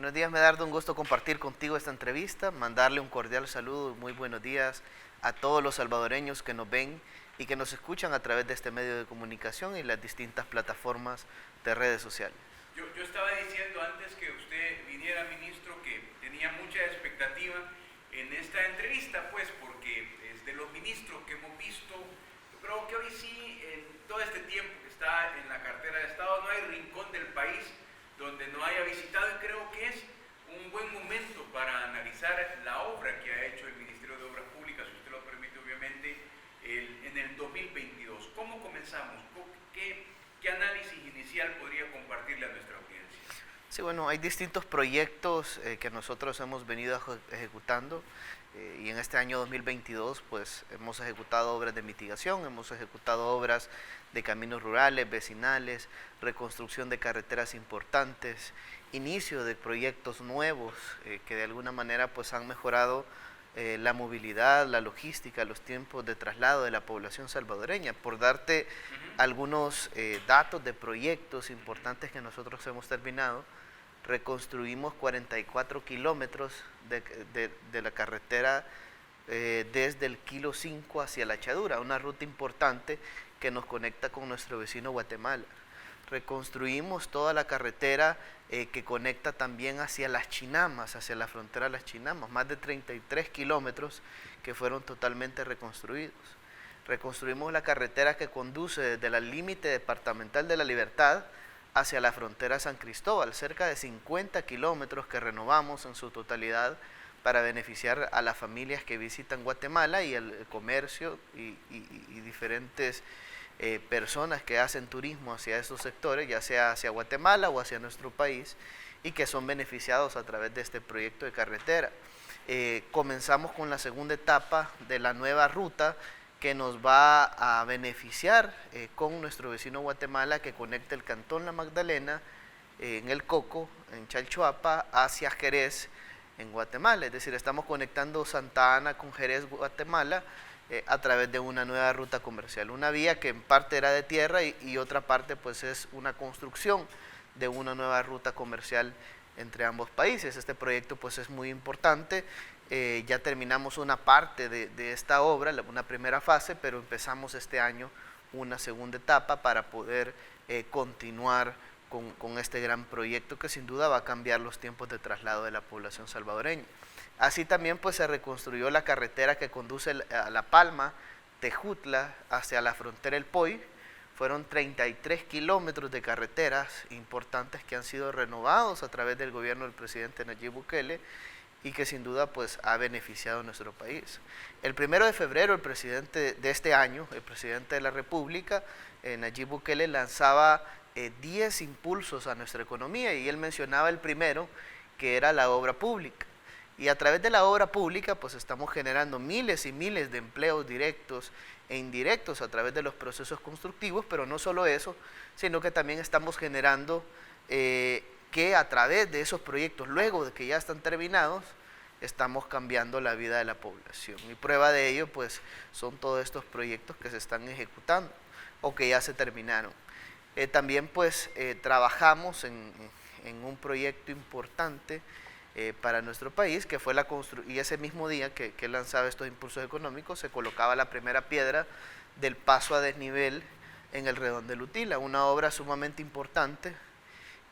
Buenos días, Medardo, un gusto compartir contigo esta entrevista, mandarle un cordial saludo y muy buenos días a todos los salvadoreños que nos ven y que nos escuchan a través de este medio de comunicación y las distintas plataformas de redes sociales. Yo estaba diciendo antes que usted viniera, ministro, que tenía mucha expectativa en esta entrevista, pues porque es de los ministros que hemos visto, yo creo que hoy sí, en todo este tiempo que está en la cartera de Estado, no hay rincón del país donde no haya visitado, y creo que es un buen momento para analizar la obra que ha hecho el Ministerio de Obras Públicas, si usted lo permite, obviamente, en el 2022. ¿Cómo comenzamos? ¿Qué análisis inicial podría compartirle a nuestra audiencia? Sí, bueno, hay distintos proyectos que nosotros hemos venido ejecutando y en este año 2022 pues hemos ejecutado obras de mitigación, hemos ejecutado obras de caminos rurales, vecinales, reconstrucción de carreteras importantes, inicio de proyectos nuevos que de alguna manera pues han mejorado la movilidad, la logística, los tiempos de traslado de la población salvadoreña. Por darte algunos datos de proyectos importantes que nosotros hemos terminado, reconstruimos 44 kilómetros de la carretera desde el kilo 5 hacia la Echadura, una ruta importante que nos conecta con nuestro vecino Guatemala. Reconstruimos toda la carretera que conecta también hacia las Chinamas, hacia la frontera de las Chinamas, más de 33 kilómetros que fueron totalmente reconstruidos. Reconstruimos la carretera que conduce desde el límite departamental de La Libertad hacia la frontera San Cristóbal, cerca de 50 kilómetros que renovamos en su totalidad para beneficiar a las familias que visitan Guatemala y el comercio y diferentes personas que hacen turismo hacia esos sectores, ya sea hacia Guatemala o hacia nuestro país, y que son beneficiados a través de este proyecto de carretera. Comenzamos con la segunda etapa de la nueva ruta que nos va a beneficiar con nuestro vecino Guatemala, que conecta el Cantón La Magdalena en El Coco, en Chalchuapa, hacia Jerez, en Guatemala. Es decir, estamos conectando Santa Ana con Jerez, Guatemala, a través de una nueva ruta comercial. Una vía que en parte era de tierra y otra parte pues es una construcción de una nueva ruta comercial entre ambos países. Este proyecto pues es muy importante. Ya terminamos una parte de esta obra, una primera fase, pero empezamos este año una segunda etapa para poder continuar con este gran proyecto que sin duda va a cambiar los tiempos de traslado de la población salvadoreña. Así también pues se reconstruyó la carretera que conduce a La Palma, Tejutla, hacia la frontera del Poy. Fueron 33 kilómetros de carreteras importantes que han sido renovados a través del gobierno del presidente Nayib Bukele y que sin duda pues ha beneficiado a nuestro país. El 1 de febrero, el presidente de este año, el presidente de la República, Nayib Bukele, lanzaba 10 impulsos a nuestra economía y él mencionaba el primero, que era la obra pública. Y a través de la obra pública pues estamos generando miles y miles de empleos directos e indirectos a través de los procesos constructivos, pero no solo eso, sino que también estamos generando que a través de esos proyectos, luego de que ya están terminados, estamos cambiando la vida de la población. Y prueba de ello pues son todos estos proyectos que se están ejecutando o que ya se terminaron. También pues trabajamos en un proyecto importante para nuestro país, que fue y ese mismo día que lanzaba estos impulsos económicos, se colocaba la primera piedra del paso a desnivel en el Redón de Lutila, una obra sumamente importante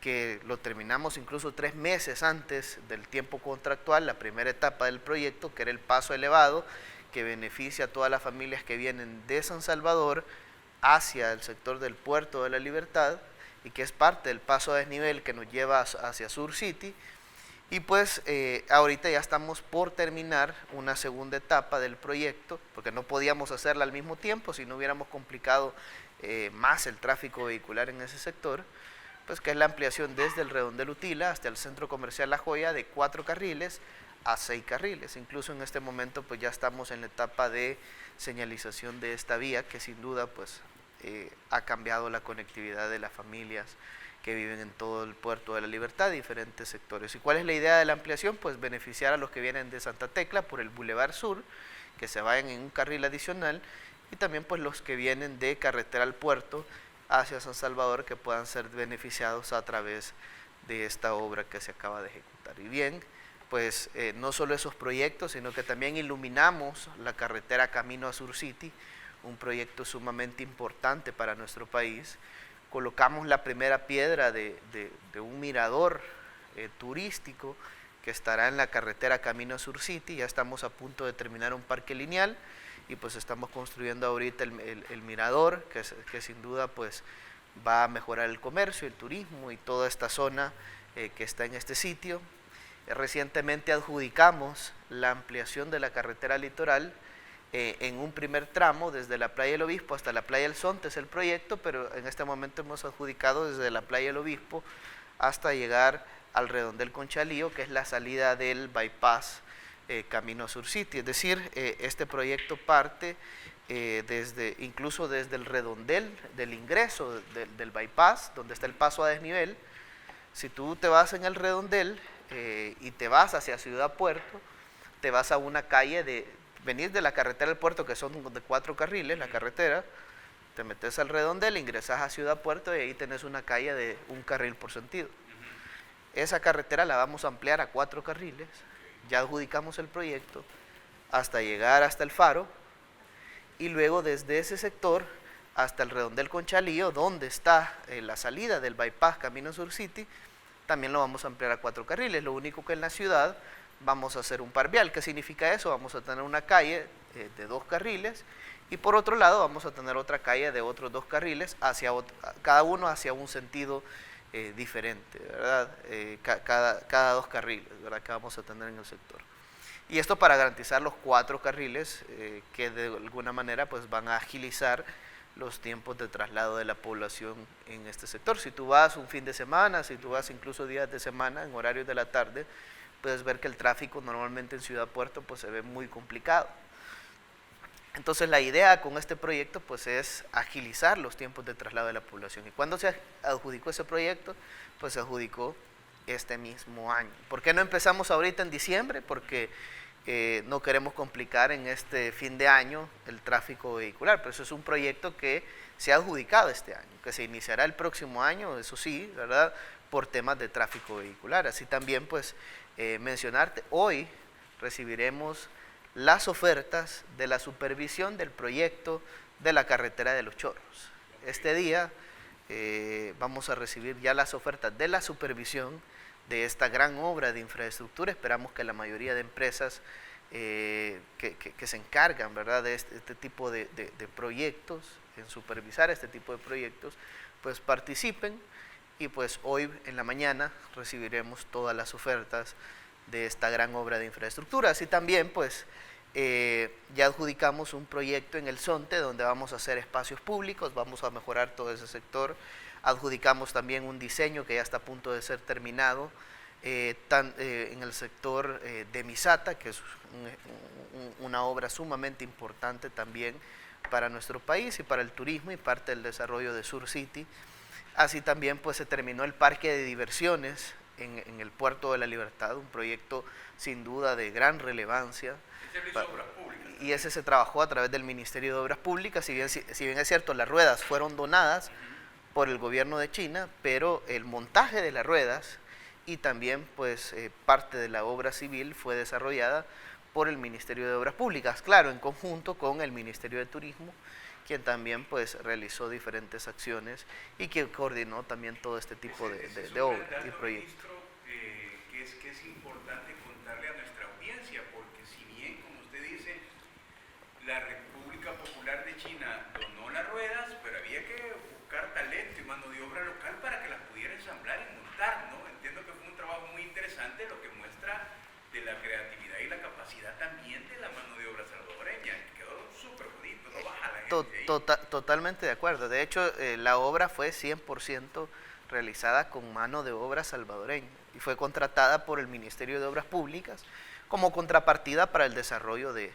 que lo terminamos incluso 3 meses antes del tiempo contractual, la primera etapa del proyecto, que era el paso elevado, que beneficia a todas las familias que vienen de San Salvador hacia el sector del Puerto de la Libertad, y que es parte del paso a desnivel que nos lleva hacia Sur City. Y pues ahorita ya estamos por terminar una segunda etapa del proyecto, porque no podíamos hacerla al mismo tiempo si no hubiéramos complicado más el tráfico vehicular en ese sector, pues que es la ampliación desde el Redón de Lutila hasta el Centro Comercial La Joya de 4 carriles a 6 carriles. Incluso en este momento pues ya estamos en la etapa de señalización de esta vía, que sin duda pues ha cambiado la conectividad de las familias que viven en todo el Puerto de la Libertad, diferentes sectores. ¿Y cuál es la idea de la ampliación? Pues beneficiar a los que vienen de Santa Tecla por el Boulevard Sur, que se vayan en un carril adicional, y también pues los que vienen de carretera al puerto hacia San Salvador, que puedan ser beneficiados a través de esta obra que se acaba de ejecutar. Y bien, pues no solo esos proyectos, sino que también iluminamos la carretera Camino a Sur City, un proyecto sumamente importante para nuestro país. Colocamos la primera piedra de un mirador turístico que estará en la carretera Camino a Sur City. Ya estamos a punto de terminar un parque lineal y pues estamos construyendo ahorita el mirador, que sin duda pues va a mejorar el comercio, el turismo y toda esta zona que está en este sitio. Recientemente adjudicamos la ampliación de la carretera litoral en un primer tramo desde la Playa del Obispo hasta la Playa del Sonte, es el proyecto, pero en este momento hemos adjudicado desde la Playa del Obispo hasta llegar al Redondel Conchalío, que es la salida del bypass Camino a Sur City. Es decir, este proyecto parte incluso desde el redondel del ingreso del bypass, donde está el paso a desnivel. Si tú te vas en el redondel y te vas hacia Ciudad Puerto, te vas a una calle venís de la carretera del puerto, que son de 4 carriles, la carretera, te metes al redondel, ingresas a Ciudad Puerto y ahí tenés una calle de 1 carril por sentido. Esa carretera la vamos a ampliar a 4 carriles, ya adjudicamos el proyecto, hasta llegar hasta el Faro, y luego desde ese sector hasta el Redondel Conchalío, donde está la salida del bypass Camino Sur City, también lo vamos a ampliar a 4 carriles. Lo único que en la ciudad vamos a hacer un par vial. ¿Qué significa eso? Vamos a tener una calle de 2 carriles y por otro lado vamos a tener otra calle de otros 2 carriles, cada uno hacia un sentido diferente, ¿verdad? Cada 2 carriles, ¿verdad?, que vamos a tener en el sector. Y esto para garantizar los 4 carriles que de alguna manera pues van a agilizar los tiempos de traslado de la población en este sector. Si tú vas un fin de semana, si tú vas incluso días de semana, en horarios de la tarde, puedes ver que el tráfico normalmente en Ciudad Puerto pues se ve muy complicado. Entonces la idea con este proyecto pues es agilizar los tiempos de traslado de la población. ¿Y cuándo se adjudicó ese proyecto? Pues se adjudicó este mismo año. ¿Por qué no empezamos ahorita en diciembre? Porque no queremos complicar en este fin de año el tráfico vehicular, pero eso es un proyecto que se ha adjudicado este año, que se iniciará el próximo año, eso sí, ¿verdad?, por temas de tráfico vehicular. Así también pues mencionarte, hoy recibiremos las ofertas de la supervisión del proyecto de la carretera de Los Chorros. Este día vamos a recibir ya las ofertas de la supervisión de esta gran obra de infraestructura. Esperamos que la mayoría de empresas que se encargan, ¿verdad?, de este tipo de proyectos, en supervisar este tipo de proyectos, pues participen y pues hoy en la mañana recibiremos todas las ofertas de esta gran obra de infraestructura. Así también pues ya adjudicamos un proyecto en el Sonte donde vamos a hacer espacios públicos, vamos a mejorar todo ese sector. Adjudicamos también un diseño que ya está a punto de ser terminado en el sector de Misata, que es una obra sumamente importante también para nuestro país y para el turismo y parte del desarrollo de Sur City. Así también pues se terminó el parque de diversiones en el Puerto de la Libertad, un proyecto sin duda de gran relevancia. Y ese se trabajó a través del Ministerio de Obras Públicas. Si bien es cierto, las ruedas fueron donadas por el gobierno de China, pero el montaje de las ruedas y también pues parte de la obra civil fue desarrollada por el Ministerio de Obras Públicas, claro, en conjunto con el Ministerio de Turismo, quien también pues realizó diferentes acciones y que coordinó también todo este tipo de obras y proyectos. Que es importante contarle a nuestra audiencia, porque si bien, como usted dice, la República Popular de China donó las ruedas, pero había que buscar talento y mano de obra local para que las pudiera ensamblar y montar, ¿no? Entiendo que fue un trabajo muy interesante, lo que muestra de la creatividad y la capacidad también de la mano de obra salvadoreña. Quedó súper bonito, no baja la gente Totalmente de acuerdo. De hecho, la obra fue 100% realizada con mano de obra salvadoreña y fue contratada por el Ministerio de Obras Públicas como contrapartida para el desarrollo de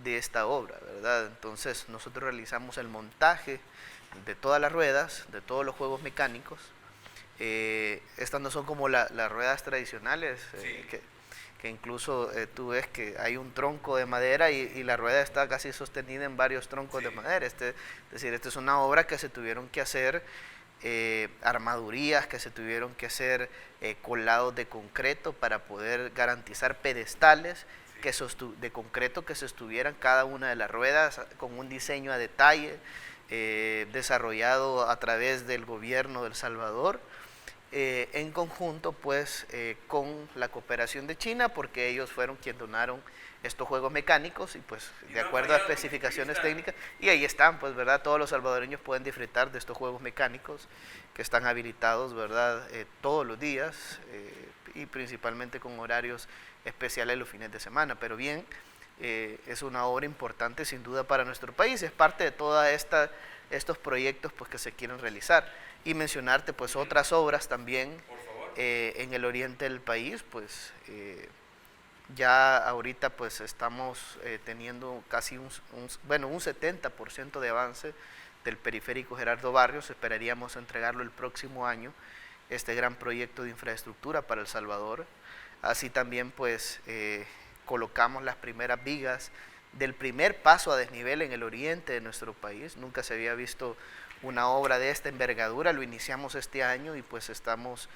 esta obra, ¿verdad? Entonces nosotros realizamos el montaje de todas las ruedas, de todos los juegos mecánicos. Estas no son como las ruedas tradicionales, sí, que incluso tú ves que hay un tronco de madera y la rueda está casi sostenida en varios troncos, sí, de madera. Es decir, esta es una obra que se tuvieron que hacer armadurías que se tuvieron que hacer, colados de concreto para poder garantizar pedestales de concreto que sostuvieran cada una de las ruedas con un diseño a detalle desarrollado a través del gobierno de El Salvador, en conjunto pues con la cooperación de China, porque ellos fueron quienes donaron estos juegos mecánicos y pues de acuerdo a especificaciones técnicas, y ahí están, pues, ¿verdad? Todos los salvadoreños pueden disfrutar de estos juegos mecánicos que están habilitados, ¿verdad? Todos los días y principalmente con horarios especiales los fines de semana, pero bien, es una obra importante sin duda para nuestro país, es parte de toda estos proyectos pues que se quieren realizar. Y mencionarte pues otras obras también en el oriente del país, pues ya ahorita pues estamos teniendo casi un 70% de avance del periférico Gerardo Barrios. Esperaríamos entregarlo el próximo año, este gran proyecto de infraestructura para El Salvador. Así también pues colocamos las primeras vigas del primer paso a desnivel en el oriente de nuestro país. Nunca se había visto una obra de esta envergadura, lo iniciamos este año y pues estamos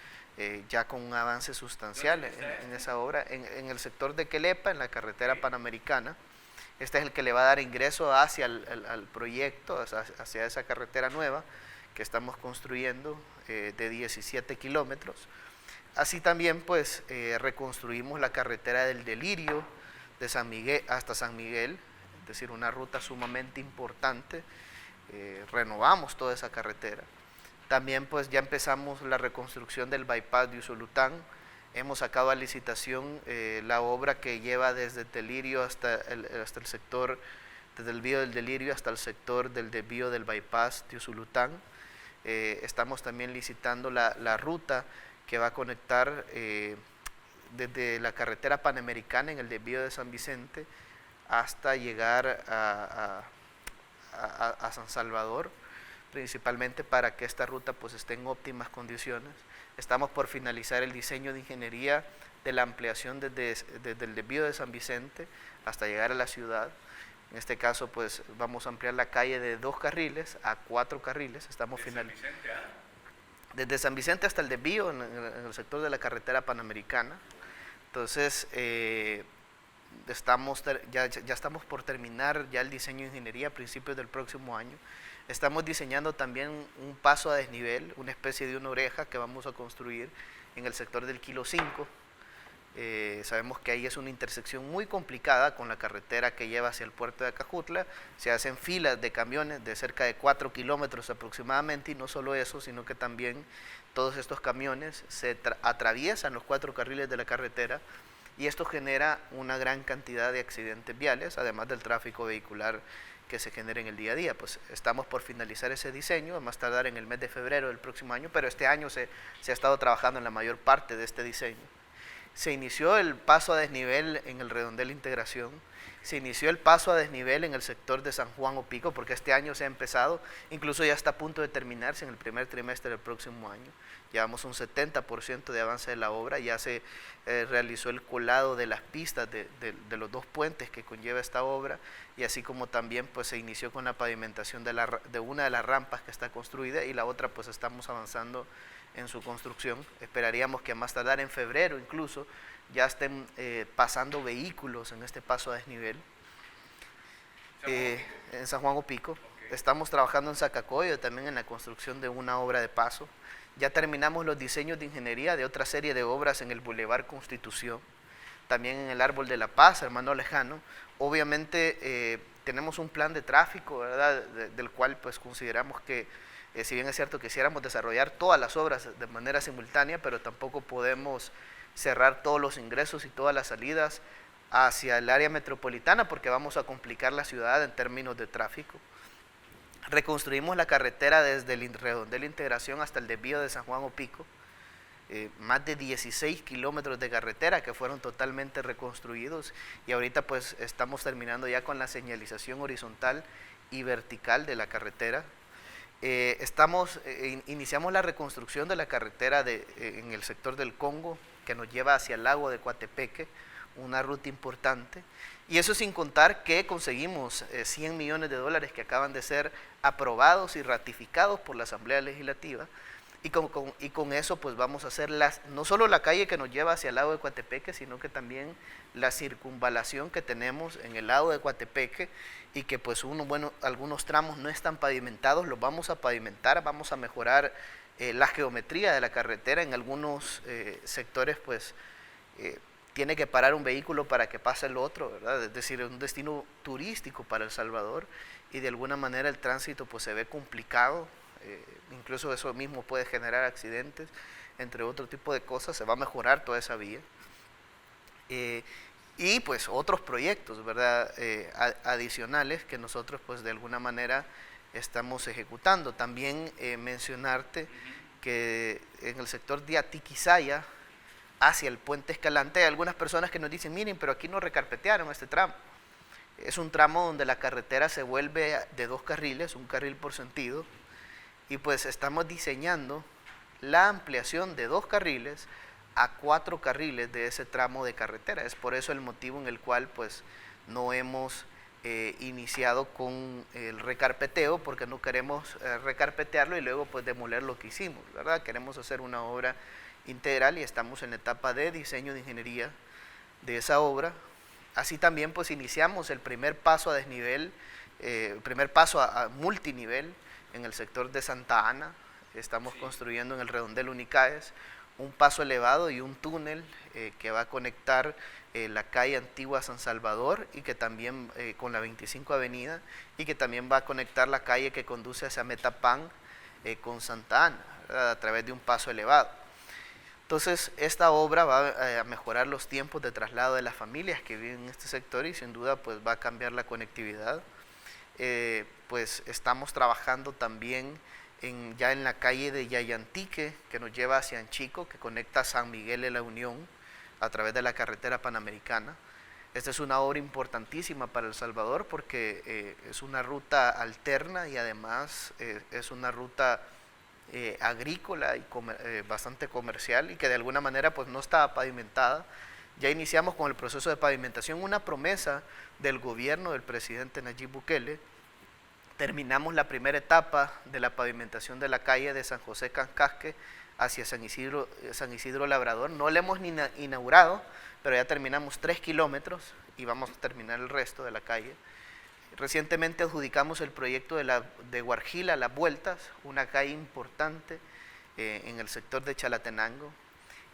ya con un avance sustancial en esa obra, en el sector de Quelepa, en la carretera panamericana. Este es el que le va a dar ingreso hacia al proyecto, hacia esa carretera nueva que estamos construyendo de 17 kilómetros. Así también pues reconstruimos la carretera del Delirio de San Miguel hasta San Miguel, es decir, una ruta sumamente importante. Renovamos toda esa carretera. También pues ya empezamos la reconstrucción del bypass de Usulután. Hemos sacado a licitación la obra que lleva desde Delirio hasta el sector, desde el desvío del Delirio hasta el sector del desvío del bypass de Usulután. Estamos también licitando la ruta que va a conectar desde la carretera panamericana en el desvío de San Vicente hasta llegar a San Salvador, principalmente para que esta ruta pues esté en óptimas condiciones. Estamos por finalizar el diseño de ingeniería de la ampliación desde el desvío de San Vicente hasta llegar a la ciudad. En este caso pues vamos a ampliar la calle de 2 carriles a 4 carriles. Estamos desde San Vicente hasta el desvío en el sector de la carretera panamericana. Entonces ya estamos por terminar ya el diseño de ingeniería a principios del próximo año. Estamos diseñando también un paso a desnivel, una especie de una oreja que vamos a construir en el sector del Kilo 5. Sabemos que ahí es una intersección muy complicada con la carretera que lleva hacia el puerto de Acajutla. Se hacen filas de camiones de cerca de 4 kilómetros aproximadamente, y no solo eso, sino que también todos estos camiones se atraviesan los 4 carriles de la carretera, y esto genera una gran cantidad de accidentes viales, además del tráfico vehicular que se genera en el día a día. Pues estamos por finalizar ese diseño, a más tardar en el mes de febrero del próximo año, pero este año se ha estado trabajando en la mayor parte de este diseño. Se inició el paso a desnivel en el redondel Integración, se inició el paso a desnivel en el sector de San Juan Opico, porque este año se ha empezado, incluso ya está a punto de terminarse en el primer trimestre del próximo año. Llevamos un 70% de avance de la obra, ya se realizó el colado de las pistas de los 2 puentes que conlleva esta obra, y así como también pues se inició con la pavimentación de una de las rampas que está construida, y la otra pues estamos avanzando en su construcción. Esperaríamos que a más tardar en febrero incluso ya estén pasando vehículos en este paso a desnivel en San Juan Opico. Okay. Estamos trabajando en Zacacoyo también en la construcción de una obra de paso. Ya terminamos los diseños de ingeniería de otra serie de obras en el Boulevard Constitución, también en el Árbol de la Paz, Hermano Lejano. Obviamente tenemos un plan de tráfico, ¿verdad?, del cual pues consideramos que si bien es cierto que quisiéramos desarrollar todas las obras de manera simultánea, pero tampoco podemos cerrar todos los ingresos y todas las salidas hacia el área metropolitana, porque vamos a complicar la ciudad en términos de tráfico. Reconstruimos la carretera desde el redondel Integración hasta el desvío de San Juan Opico, más de 16 kilómetros de carretera que fueron totalmente reconstruidos, y ahorita pues estamos terminando ya con la señalización horizontal y vertical de la carretera. Iniciamos la reconstrucción de la carretera en el sector del Congo, que nos lleva hacia el lago de Coatepeque, una ruta importante, Y eso sin contar que conseguimos 100 millones de dólares que acaban de ser aprobados y ratificados por la Asamblea Legislativa. Y con eso pues vamos a hacer no solo la calle que nos lleva hacia el lado de Coatepeque, sino que también la circunvalación que tenemos en el lado de Coatepeque, y que pues algunos tramos no están pavimentados, los vamos a pavimentar, vamos a mejorar la geometría de la carretera. En algunos sectores pues tiene que parar un vehículo para que pase el otro, ¿verdad? Es decir, es un destino turístico para El Salvador, y de alguna manera el tránsito pues se ve complicado. Incluso eso mismo puede generar accidentes, entre otro tipo de cosas. Se va a mejorar toda esa vía. Y pues otros proyectos, ¿verdad? Adicionales que nosotros pues de alguna manera estamos ejecutando. También mencionarte que en el sector de Atiquizaya, hacia el puente Escalante, hay algunas personas que nos dicen, miren, pero aquí no recarpetearon este tramo. Es un tramo donde la carretera se vuelve de 2 carriles, un carril por sentido, y pues estamos diseñando la ampliación de 2 carriles a 4 carriles de ese tramo de carretera. Es por eso el motivo en el cual pues no hemos iniciado con el recarpeteo, porque no queremos recarpetearlo y luego pues demoler lo que hicimos, ¿verdad? Queremos hacer una obra integral y estamos en la etapa de diseño de ingeniería de esa obra. Así también pues iniciamos el primer paso a desnivel, el primer paso a multinivel en el sector de Santa Ana. Estamos construyendo en el redondel Unicaes un paso elevado y un túnel que va a conectar la calle Antigua San Salvador, y que también con la 25 Avenida, y que también va a conectar la calle que conduce hacia Metapán con Santa Ana, ¿verdad? A través de un paso elevado. Entonces esta obra va a mejorar los tiempos de traslado de las familias que viven en este sector, y sin duda pues va a cambiar la conectividad. Pues estamos trabajando también ya en la calle de Yayantique, que nos lleva hacia Anchico, que conecta San Miguel de la Unión a través de la carretera panamericana. Esta es una obra importantísima para El Salvador, porque es una ruta alterna y además es una ruta agrícola y bastante comercial, y que de alguna manera pues no estaba pavimentada. Ya iniciamos con el proceso de pavimentación, una promesa del gobierno del presidente Nayib Bukele. Terminamos la primera etapa de la pavimentación de la calle de San José Cancasque hacia San Isidro Labrador. No la hemos ni inaugurado, pero ya terminamos 3 kilómetros y vamos a terminar el resto de la calle. Recientemente adjudicamos el proyecto de Guarjila, Las Vueltas, una calle importante en el sector de Chalatenango.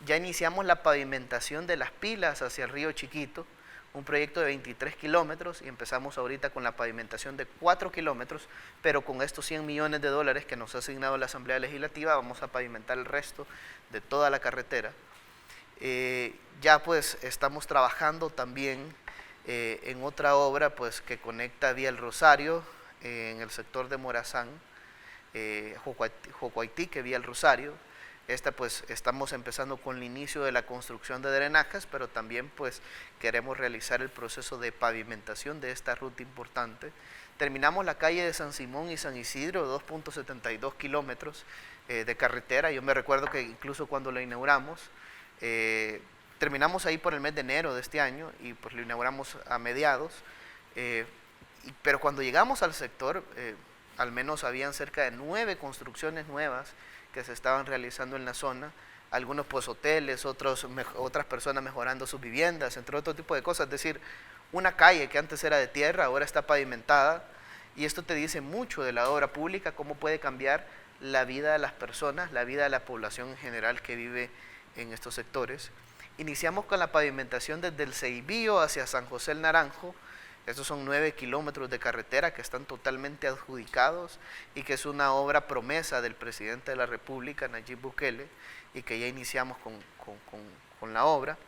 Ya iniciamos la pavimentación de Las Pilas hacia el río Chiquito, un proyecto de 23 kilómetros, y empezamos ahorita con la pavimentación de 4 kilómetros, pero con estos 100 millones de dólares que nos ha asignado la Asamblea Legislativa vamos a pavimentar el resto de toda la carretera. Ya pues estamos trabajando también en otra obra pues que conecta vía El Rosario en el sector de Morazán, Jocoaitique vía El Rosario. Esta pues estamos empezando con el inicio de la construcción de drenajes, pero también pues queremos realizar el proceso de pavimentación de esta ruta importante. Terminamos la calle de San Simón y San Isidro, 2.72 kilómetros de carretera. Yo me recuerdo que incluso cuando la inauguramos, terminamos ahí por el mes de enero de este año y pues lo inauguramos a mediados, pero cuando llegamos al sector, al menos habían cerca de 9 construcciones nuevas que se estaban realizando en la zona, algunos pues hoteles, otras personas mejorando sus viviendas, entre otro tipo de cosas. Es decir, una calle que antes era de tierra ahora está pavimentada, y esto te dice mucho de la obra pública, cómo puede cambiar la vida de las personas, la vida de la población en general que vive en estos sectores. Iniciamos con la pavimentación desde el Ceibío hacia San José el Naranjo. Estos son 9 kilómetros de carretera que están totalmente adjudicados y que es una obra promesa del presidente de la República, Nayib Bukele, y que ya iniciamos con la obra.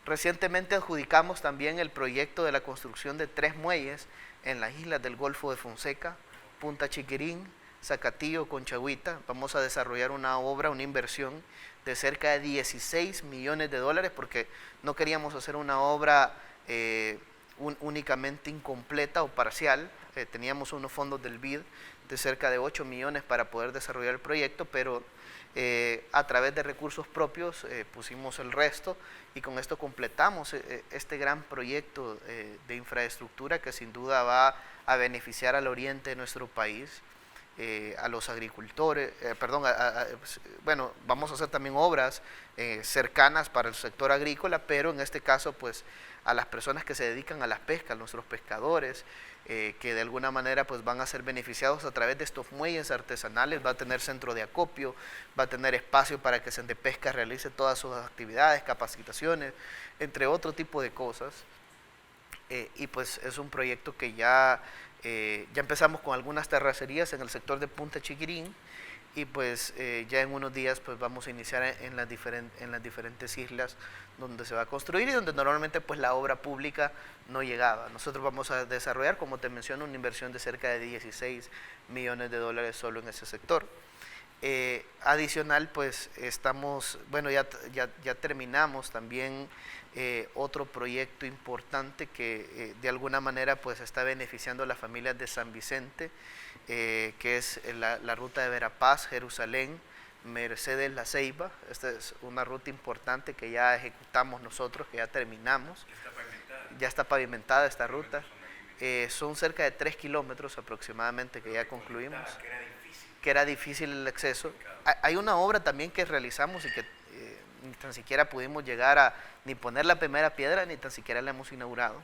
Recientemente adjudicamos también el proyecto de la construcción de 3 muelles en las islas del Golfo de Fonseca, Punta Chiquirín, Zacatillo, Conchagüita. Vamos a desarrollar una obra, una inversión de cerca de 16 millones de dólares, porque no queríamos hacer una obra únicamente incompleta o parcial. teníamos unos fondos del BID de cerca de 8 millones para poder desarrollar el proyecto, pero a través de recursos propios pusimos el resto y con esto completamos este gran proyecto de infraestructura que sin duda va a beneficiar al oriente de nuestro país, a los agricultores, bueno, vamos a hacer también obras cercanas para el sector agrícola, pero en este caso pues a las personas que se dedican a las pescas, nuestros pescadores, que de alguna manera pues van a ser beneficiados a través de estos muelles artesanales, va a tener centro de acopio, va a tener espacio para que Sendepesca realice todas sus actividades, capacitaciones, entre otro tipo de cosas. Y pues es un proyecto que ya empezamos con algunas terracerías en el sector de Punta Chiquirín y pues ya en unos días pues vamos a iniciar en las diferentes islas donde se va a construir y donde normalmente pues la obra pública no llegaba. Nosotros vamos a desarrollar, como te menciono, una inversión de cerca de 16 millones de dólares solo en ese sector. Adicional pues estamos, bueno, ya terminamos también otro proyecto importante que de alguna manera pues está beneficiando a las familias de San Vicente, que es la ruta de Verapaz, Jerusalén, Mercedes, La Ceiba. Esta es una ruta importante que ya ejecutamos nosotros, que ya terminamos. Ya está pavimentada esta ruta. Son cerca de 3 kilómetros aproximadamente que ya concluimos. Que era difícil el acceso. Hay una obra también que realizamos y que ni tan siquiera pudimos llegar a ni poner la primera piedra, ni tan siquiera la hemos inaugurado,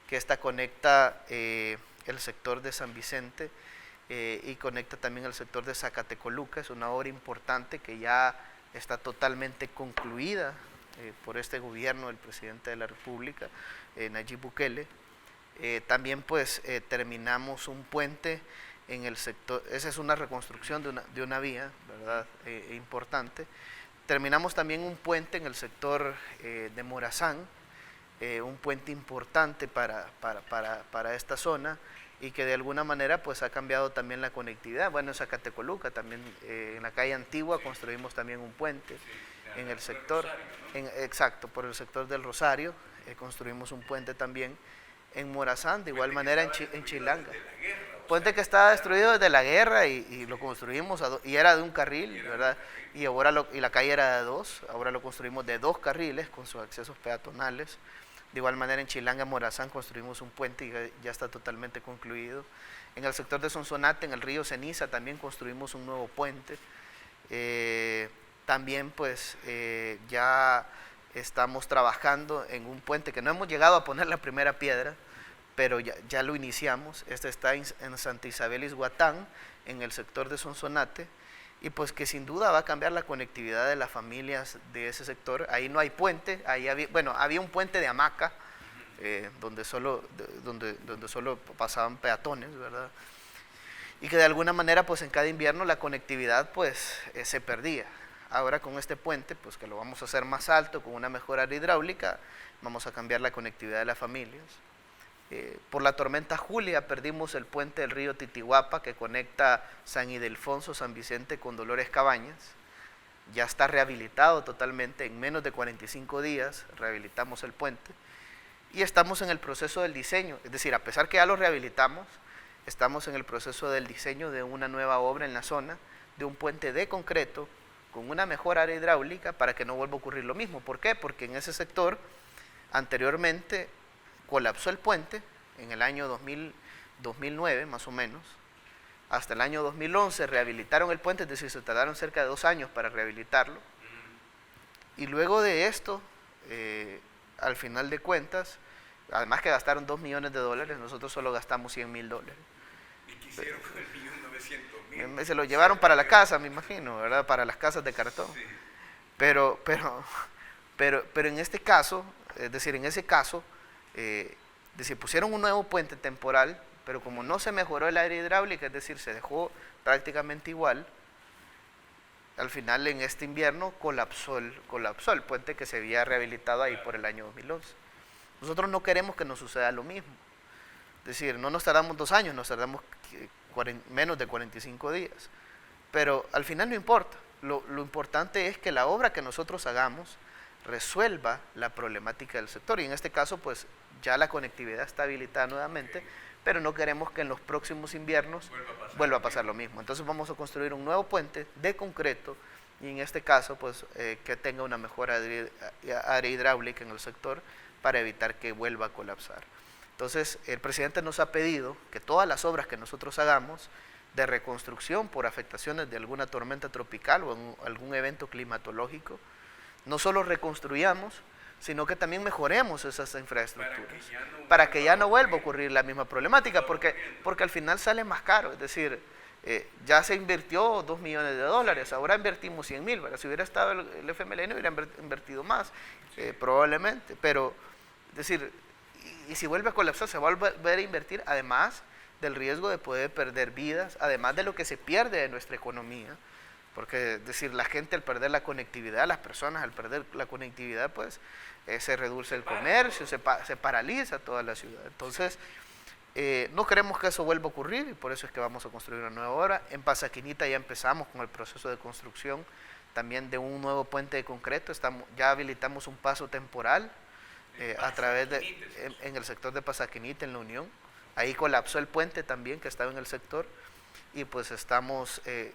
que esta conecta el sector de San Vicente y conecta también el sector de Zacatecoluca. Es una obra importante que ya está totalmente concluida por este gobierno del presidente de la República, Nayib Bukele. También pues terminamos un puente en el sector, esa es una reconstrucción de una vía, ¿verdad? Importante. Terminamos también un puente en el sector de Morazán, un puente importante para esta zona y que de alguna manera pues ha cambiado también la conectividad. Bueno, en Zacatecoluca también, en la calle Antigua construimos también un puente, en el sector, exacto, por el sector del Rosario, construimos un puente también. En Morazán, de igual manera en Chilanga. Puente que estaba destruido desde la guerra y lo construimos y era de un carril, ¿verdad? Y ahora y la calle era de 2, ahora lo construimos de 2 carriles con sus accesos peatonales. De igual manera en Chilanga, Morazán, construimos un puente y ya está totalmente concluido. En el sector de Sonsonate, en el río Ceniza, también construimos un nuevo puente. También pues ya estamos trabajando en un puente que no hemos llegado a poner la primera piedra, pero ya lo iniciamos. Este está en Santa Isabel Izhuatán, en el sector de Sonsonate, y pues que sin duda va a cambiar la conectividad de las familias de ese sector. Ahí no hay puente, ahí había un puente de hamaca, donde solo pasaban peatones, ¿verdad? Y que de alguna manera pues en cada invierno la conectividad pues se perdía. Ahora con este puente, pues que lo vamos a hacer más alto, con una mejor área hidráulica, vamos a cambiar la conectividad de las familias. Por la tormenta Julia perdimos el puente del río Titihuapa que conecta San Ildefonso, San Vicente con Dolores Cabañas. Ya está rehabilitado totalmente, en menos de 45 días rehabilitamos el puente. Y estamos en el proceso del diseño, es decir, a pesar que ya lo rehabilitamos, estamos en el proceso del diseño de una nueva obra en la zona, de un puente de concreto, con una mejor área hidráulica para que no vuelva a ocurrir lo mismo. ¿Por qué? Porque en ese sector anteriormente colapsó el puente en el año 2009 más o menos, hasta el año 2011 rehabilitaron el puente, es decir, se tardaron cerca de 2 años para rehabilitarlo, y luego de esto, al final de cuentas, además que gastaron 2 millones de dólares, nosotros solo gastamos 100 mil dólares. ¿Y qué hicieron con el 1.900.000? Se lo llevaron para la casa, me imagino, ¿verdad? Para las casas de cartón. Sí. Pero en este caso, es decir, en ese caso, pusieron un nuevo puente temporal, pero como no se mejoró el área hidráulica, es decir, se dejó prácticamente igual, al final en este invierno colapsó el puente que se había rehabilitado ahí por el año 2011. Nosotros no queremos que nos suceda lo mismo. Es decir, no nos tardamos 2 años, nos tardamos menos de 45 días. Pero al final no importa. Lo importante es que la obra que nosotros hagamos resuelva la problemática del sector. Y en este caso, pues ya la conectividad está habilitada nuevamente, pero no queremos que en los próximos inviernos vuelva a pasar lo mismo. Entonces vamos a construir un nuevo puente de concreto y en este caso pues que tenga una mejor área hidráulica en el sector para evitar que vuelva a colapsar. Entonces el presidente nos ha pedido que todas las obras que nosotros hagamos de reconstrucción por afectaciones de alguna tormenta tropical o en algún evento climatológico, no solo reconstruyamos, sino que también mejoremos esas infraestructuras, para que ya no vuelva a ocurrir la misma problemática, porque al final sale más caro, es decir, ya se invirtió $2 millones, ahora invertimos 100.000, si hubiera estado el FMLN hubiera invertido más, probablemente, pero, es decir, y si vuelve a colapsar, se va a volver a invertir, además del riesgo de poder perder vidas, además de lo que se pierde de nuestra economía, porque es decir, la gente al perder la conectividad, las personas al perder la conectividad, pues se reduce el comercio, se paraliza toda la ciudad. Entonces, no queremos que eso vuelva a ocurrir y por eso es que vamos a construir una nueva obra. En Pasaquinita ya empezamos con el proceso de construcción también de un nuevo puente de concreto, ya habilitamos un paso temporal a través en el sector de Pasaquinita, en La Unión. Ahí colapsó el puente también que estaba en el sector. Y pues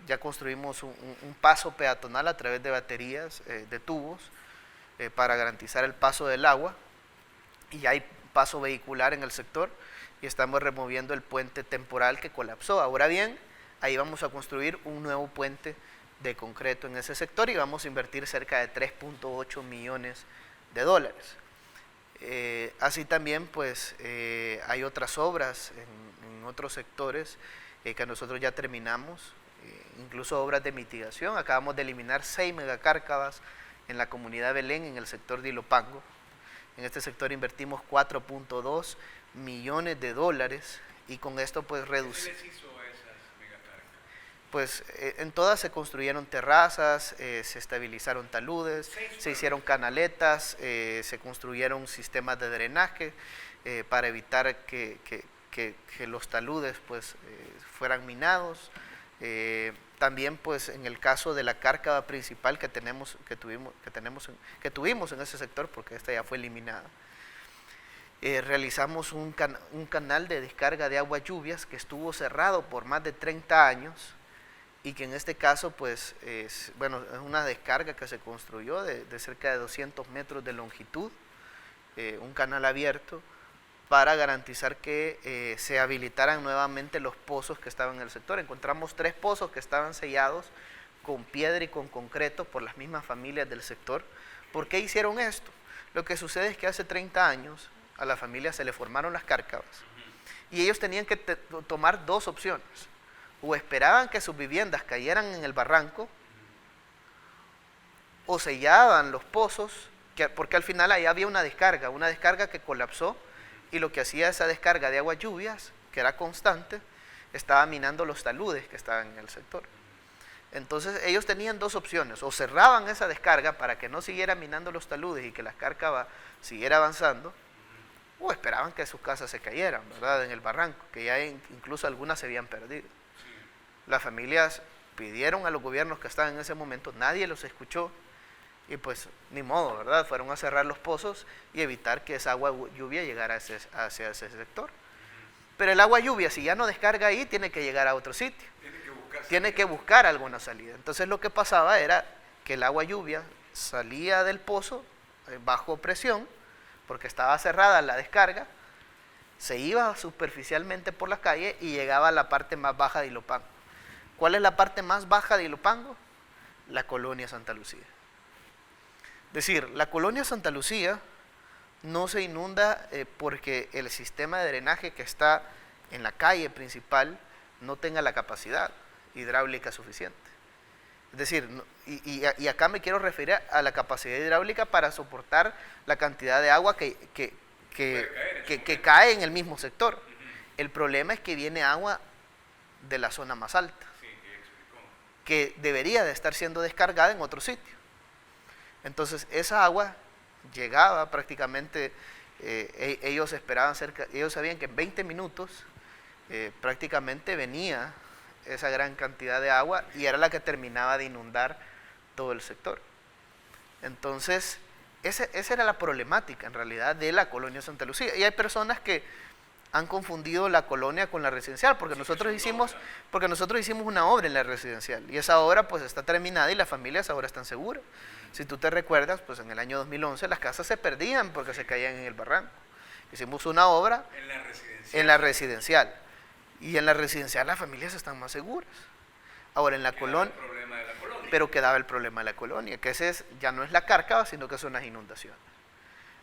ya construimos un paso peatonal a través de baterías de tubos para garantizar el paso del agua y hay paso vehicular en el sector y estamos removiendo el puente temporal que colapsó. Ahora bien, ahí vamos a construir un nuevo puente de concreto en ese sector y vamos a invertir cerca de $3.8 millones. Así también pues hay otras obras en otros sectores que nosotros ya terminamos, incluso obras de mitigación. Acabamos de eliminar 6 megacárcavas en la comunidad Belén, en el sector de Ilopango. En este sector invertimos $4.2 millones y con esto pues reducimos. ¿Qué les hizo a esas megacárcavas? Pues en todas se construyeron terrazas, se estabilizaron taludes, se hicieron canaletas, se construyeron sistemas de drenaje para evitar que los taludes pues fueran minados. También pues en el caso de la cárcava principal que tuvimos en ese sector, porque esta ya fue eliminada, realizamos un canal de descarga de agua lluvias que estuvo cerrado por más de 30 años y que en este caso pues es una descarga que se construyó de cerca de 200 metros de longitud, un canal abierto, para garantizar que se habilitaran nuevamente los pozos que estaban en el sector. Encontramos 3 pozos que estaban sellados con piedra y con concreto por las mismas familias del sector. ¿Por qué hicieron esto? Lo que sucede es que hace 30 años a la familia se le formaron las cárcavas y ellos tenían que tomar 2 opciones. O esperaban que sus viviendas cayeran en el barranco o sellaban los pozos, porque al final ahí había una descarga que colapsó. Y lo que hacía esa descarga de aguas lluvias, que era constante, estaba minando los taludes que estaban en el sector. Entonces ellos tenían 2 opciones, o cerraban esa descarga para que no siguiera minando los taludes y que la cárcava siguiera avanzando, o esperaban que sus casas se cayeran, ¿verdad?, en el barranco, que ya incluso algunas se habían perdido. Las familias pidieron a los gobiernos que estaban en ese momento, nadie los escuchó, y pues ni modo, ¿verdad? Fueron a cerrar los pozos y evitar que esa agua lluvia llegara hacia ese sector. Pero el agua lluvia, si ya no descarga ahí, tiene que llegar a otro sitio. Tiene que buscar alguna salida. Entonces lo que pasaba era que el agua lluvia salía del pozo bajo presión, porque estaba cerrada la descarga, se iba superficialmente por la calle y llegaba a la parte más baja de Ilopango. ¿Cuál es la parte más baja de Ilopango? La colonia Santa Lucía. Es decir, la colonia Santa Lucía no se inunda porque el sistema de drenaje que está en la calle principal no tenga la capacidad hidráulica suficiente. Es decir, y acá me quiero referir a la capacidad hidráulica para soportar la cantidad de agua que cae en el mismo sector. El problema es que viene agua de la zona más alta, que debería de estar siendo descargada en otro sitio. Entonces esa agua llegaba prácticamente, ellos sabían que en 20 minutos prácticamente venía esa gran cantidad de agua y era la que terminaba de inundar todo el sector. Entonces esa era la problemática en realidad de la colonia Santa Lucía. Y hay personas que han confundido la colonia con la residencial, porque nosotros hicimos una obra en la residencial, y esa obra pues está terminada y las familias ahora están seguras. Si tú te recuerdas, pues en el año 2011 las casas se perdían porque se caían en el barranco. Hicimos una obra en la residencial, y en la residencial las familias están más seguras. Ahora en la colonia, pero quedaba el problema de la colonia, que ya no es la cárcava, sino que son las inundaciones.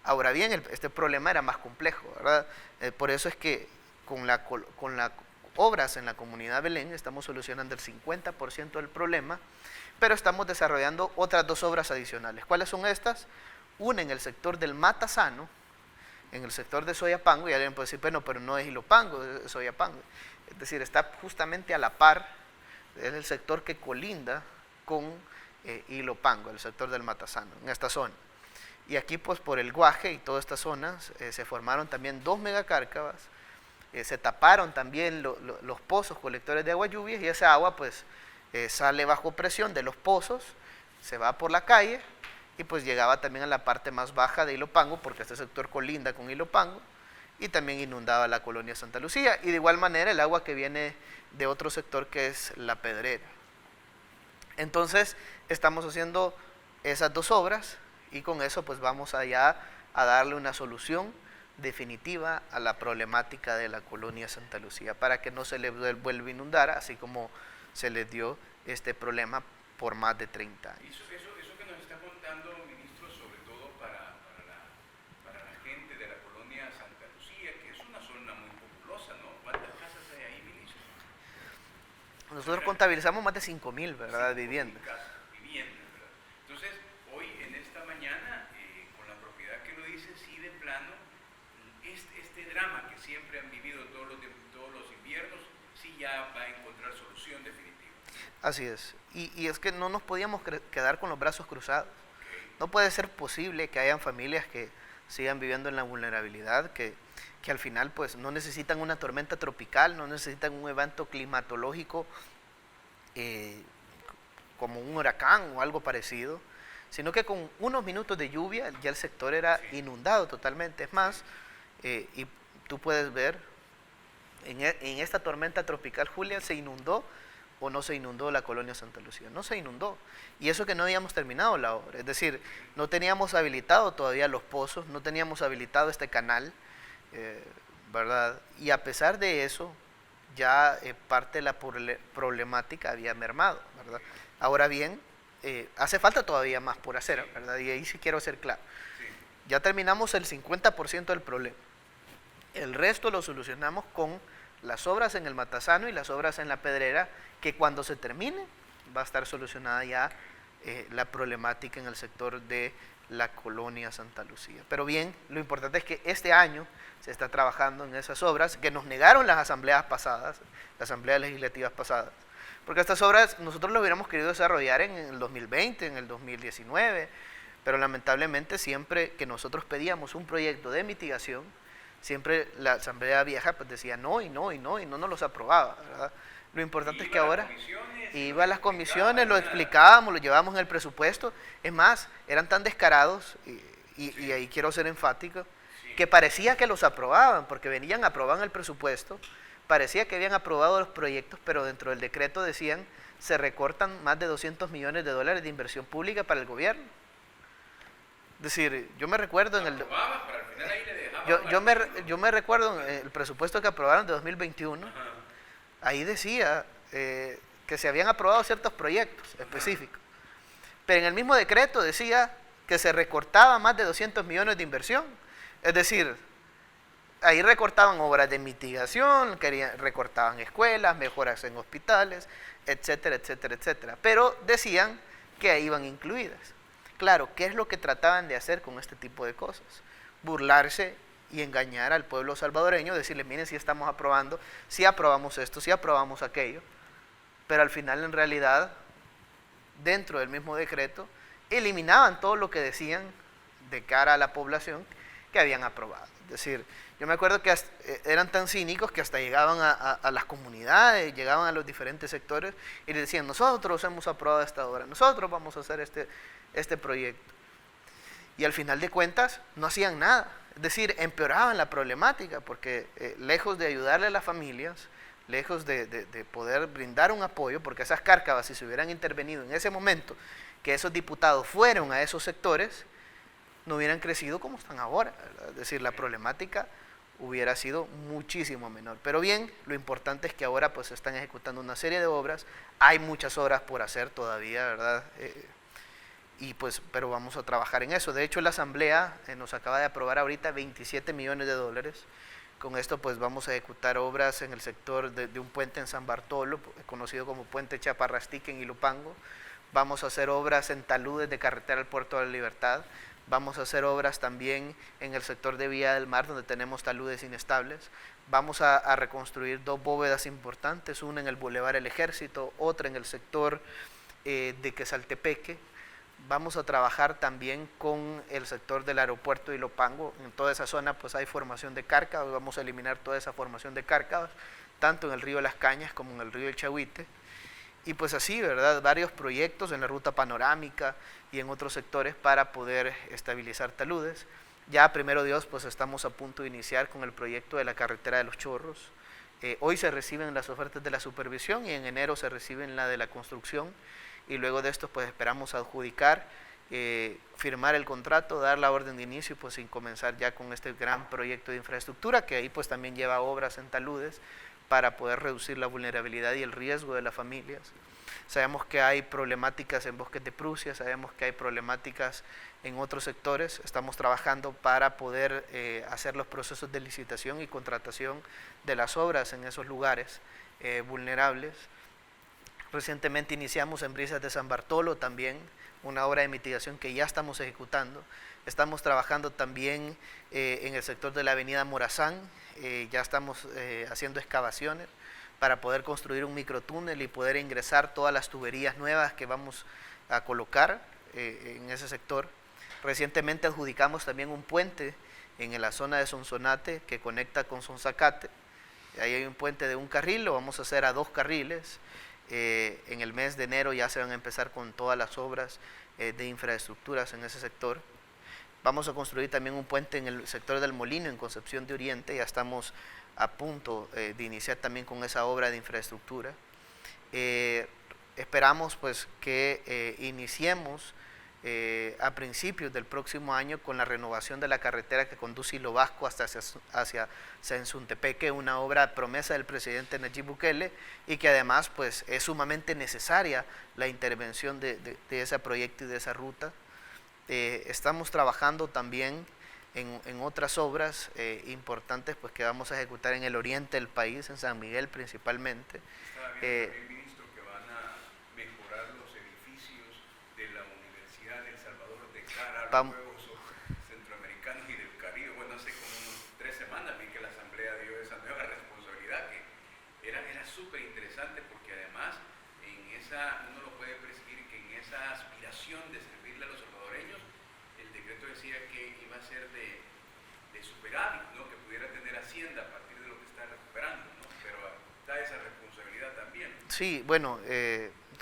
Ahora bien, este problema era más complejo, ¿verdad? Por eso es que con las obras en la comunidad Belén estamos solucionando el 50% del problema, pero estamos desarrollando otras 2 obras adicionales. ¿Cuáles son estas? Una en el sector del Matasano, en el sector de Soyapango, y alguien puede decir, bueno, pero no es Ilopango, es Soyapango. Es decir, está justamente a la par, es el sector que colinda con Ilopango, el sector del Matasano, en esta zona. Y aquí pues por el Guaje y todas estas zonas se formaron también 2 megacárcavas, se taparon también los pozos colectores de agua lluvias, y esa agua pues sale bajo presión de los pozos, se va por la calle y pues llegaba también a la parte más baja de Ilopango, porque este sector colinda con Ilopango, y también inundaba la colonia Santa Lucía, y de igual manera el agua que viene de otro sector que es La Pedrera. Entonces estamos haciendo esas 2 obras, y con eso pues vamos allá a darle una solución definitiva a la problemática de la colonia Santa Lucía, para que no se le vuelva a inundar, así como se les dio este problema por más de 30 años. Eso que nos está contando, ministro, sobre todo para la gente de la colonia Santa Lucía, que es una zona muy populosa, ¿no? ¿Cuántas casas hay ahí, ministro? Nosotros contabilizamos más de 5.000, ¿verdad?, viviendas. Viviendas, ¿verdad? Entonces, hoy en esta mañana, con la propiedad que lo dice, sí de plano, este drama que siempre han vivido todos los inviernos, sí ya va a encontrar solución definitiva. Así es, y es que no nos podíamos quedar con los brazos cruzados. No puede ser posible que hayan familias que sigan viviendo en la vulnerabilidad, que al final pues no necesitan una tormenta tropical, no necesitan un evento climatológico como un huracán o algo parecido, sino que con unos minutos de lluvia ya el sector era inundado totalmente. Es más, y tú puedes ver, en esta tormenta tropical, Julia, ¿se inundó o no se inundó la colonia Santa Lucía? No se inundó, y eso que no habíamos terminado la obra, es decir, no teníamos habilitado todavía los pozos, no teníamos habilitado este canal, ¿verdad? Y a pesar de eso, ya parte de la problemática había mermado, ¿verdad? Ahora bien, hace falta todavía más por hacer, ¿verdad? Y ahí sí quiero ser claro. Ya terminamos el 50% del problema. El resto lo solucionamos con las obras en el Matasano y las obras en La Pedrera, que cuando se termine va a estar solucionada ya la problemática en el sector de la colonia Santa Lucía. Pero bien, lo importante es que este año se está trabajando en esas obras que nos negaron las asambleas pasadas, las asambleas legislativas pasadas, porque estas obras nosotros las hubiéramos querido desarrollar en el 2020, en el 2019, pero lamentablemente siempre que nosotros pedíamos un proyecto de mitigación, siempre la asamblea vieja pues decía no y no y no, y no nos los aprobaba, ¿verdad? Lo importante es que ahora iba a las comisiones, lo explicábamos, lo llevábamos en el presupuesto. Es más, eran tan descarados, y ahí quiero ser enfático, que parecía que los aprobaban, porque venían, aprobaban el presupuesto, parecía que habían aprobado los proyectos, pero dentro del decreto decían, se recortan más de $200 millones de inversión pública para el gobierno. Es decir, yo me recuerdo en el... Yo me recuerdo en el presupuesto que aprobaron de 2021, ahí decía que se habían aprobado ciertos proyectos específicos, pero en el mismo decreto decía que se recortaba más de 200 millones de inversión. Es decir, ahí recortaban obras de mitigación, recortaban escuelas, mejoras en hospitales, etcétera, etcétera, etcétera. Pero decían que ahí iban incluidas. Claro, ¿qué es lo que trataban de hacer con este tipo de cosas? Burlarse y engañar al pueblo salvadoreño, decirle, miren, si estamos aprobando, si aprobamos esto, si aprobamos aquello, pero al final en realidad, dentro del mismo decreto, eliminaban todo lo que decían de cara a la población que habían aprobado. Es decir, yo me acuerdo que eran tan cínicos que hasta llegaban a las comunidades, llegaban a los diferentes sectores y les decían, nosotros hemos aprobado esta obra, nosotros vamos a hacer este proyecto. Y al final de cuentas no hacían nada. Es es decir, empeoraban la problemática, porque lejos de ayudarle a las familias, lejos de poder brindar un apoyo, porque esas cárcavas, si se hubieran intervenido en ese momento, que esos diputados fueron a esos sectores, no hubieran crecido como están ahora, ¿verdad? Es decir, la problemática hubiera sido muchísimo menor. Pero bien, lo importante es que ahora pues se están ejecutando una serie de obras, hay muchas obras por hacer todavía, ¿verdad? Y pues, pero vamos a trabajar en eso. De hecho, la Asamblea nos acaba de aprobar ahorita 27 millones de dólares. Con esto pues vamos a ejecutar obras en el sector de un puente en San Bartolo, conocido como Puente Chaparrastique en Ilopango. Vamos a hacer obras en taludes de carretera al Puerto de la Libertad. Vamos a hacer obras también en el sector de Vía del Mar, donde tenemos taludes inestables. Vamos a reconstruir 2 bóvedas importantes, una en el Boulevard El Ejército, otra en el sector de Quesaltepeque. Vamos a trabajar también con el sector del aeropuerto de Ilopango. En toda esa zona pues hay formación de cárcavas, vamos a eliminar toda esa formación de cárcavas, tanto en el río Las Cañas como en el río El Chahuite. Y pues así, ¿verdad? Varios proyectos en la ruta panorámica y en otros sectores para poder estabilizar taludes. Ya, primero Dios, pues estamos a punto de iniciar con el proyecto de la carretera de los Chorros. Hoy se reciben las ofertas de la supervisión y en enero se reciben la de la construcción. Y luego de esto pues esperamos adjudicar, firmar el contrato, dar la orden de inicio pues sin comenzar ya con este gran proyecto de infraestructura, que ahí pues también lleva obras en taludes para poder reducir la vulnerabilidad y el riesgo de las familias. Sabemos que hay problemáticas en Bosques de Prusia, sabemos que hay problemáticas en otros sectores. Estamos trabajando para poder hacer los procesos de licitación y contratación de las obras en esos lugares vulnerables. Recientemente iniciamos en Brisas de San Bartolo también una obra de mitigación que ya estamos ejecutando. Estamos trabajando también en el sector de la avenida Morazán, ya estamos haciendo excavaciones para poder construir un microtúnel y poder ingresar todas las tuberías nuevas que vamos a colocar en ese sector. Recientemente adjudicamos también un puente en la zona de Sonsonate que conecta con Sonzacate. Ahí hay un puente de un carril, lo vamos a hacer a 2 carriles. En el mes de enero ya se van a empezar con todas las obras de infraestructuras en ese sector. Vamos a construir también un puente en el sector del Molino, en Concepción de Oriente, ya estamos a punto de iniciar también con esa obra de infraestructura. Esperamos pues que iniciemos a principios del próximo año con la renovación de la carretera que conduce Hilo Vasco hacia Sensuntepeque, una obra promesa del presidente Nayib Bukele y que además pues es sumamente necesaria la intervención de ese proyecto y de esa ruta. Estamos trabajando también en otras obras importantes pues que vamos a ejecutar en el oriente del país, en San Miguel principalmente. Estaba viendo también, ministro, que van a mejorar los edificios de la Universidad de El Salvador de cara a los Juegos Centroamericanos y del Caribe. Bueno, hace como unos 3 semanas vi que la Asamblea dio esa nueva responsabilidad, que era súper interesante porque además en esa, uno lo puede percibir que en esa aspiración de servirle a los salvadoreños, el decreto decía que iba a ser de superávit, ¿no? Que pudiera tener Hacienda a partir de lo que está recuperando, ¿no? Pero está esa responsabilidad también. Sí, bueno,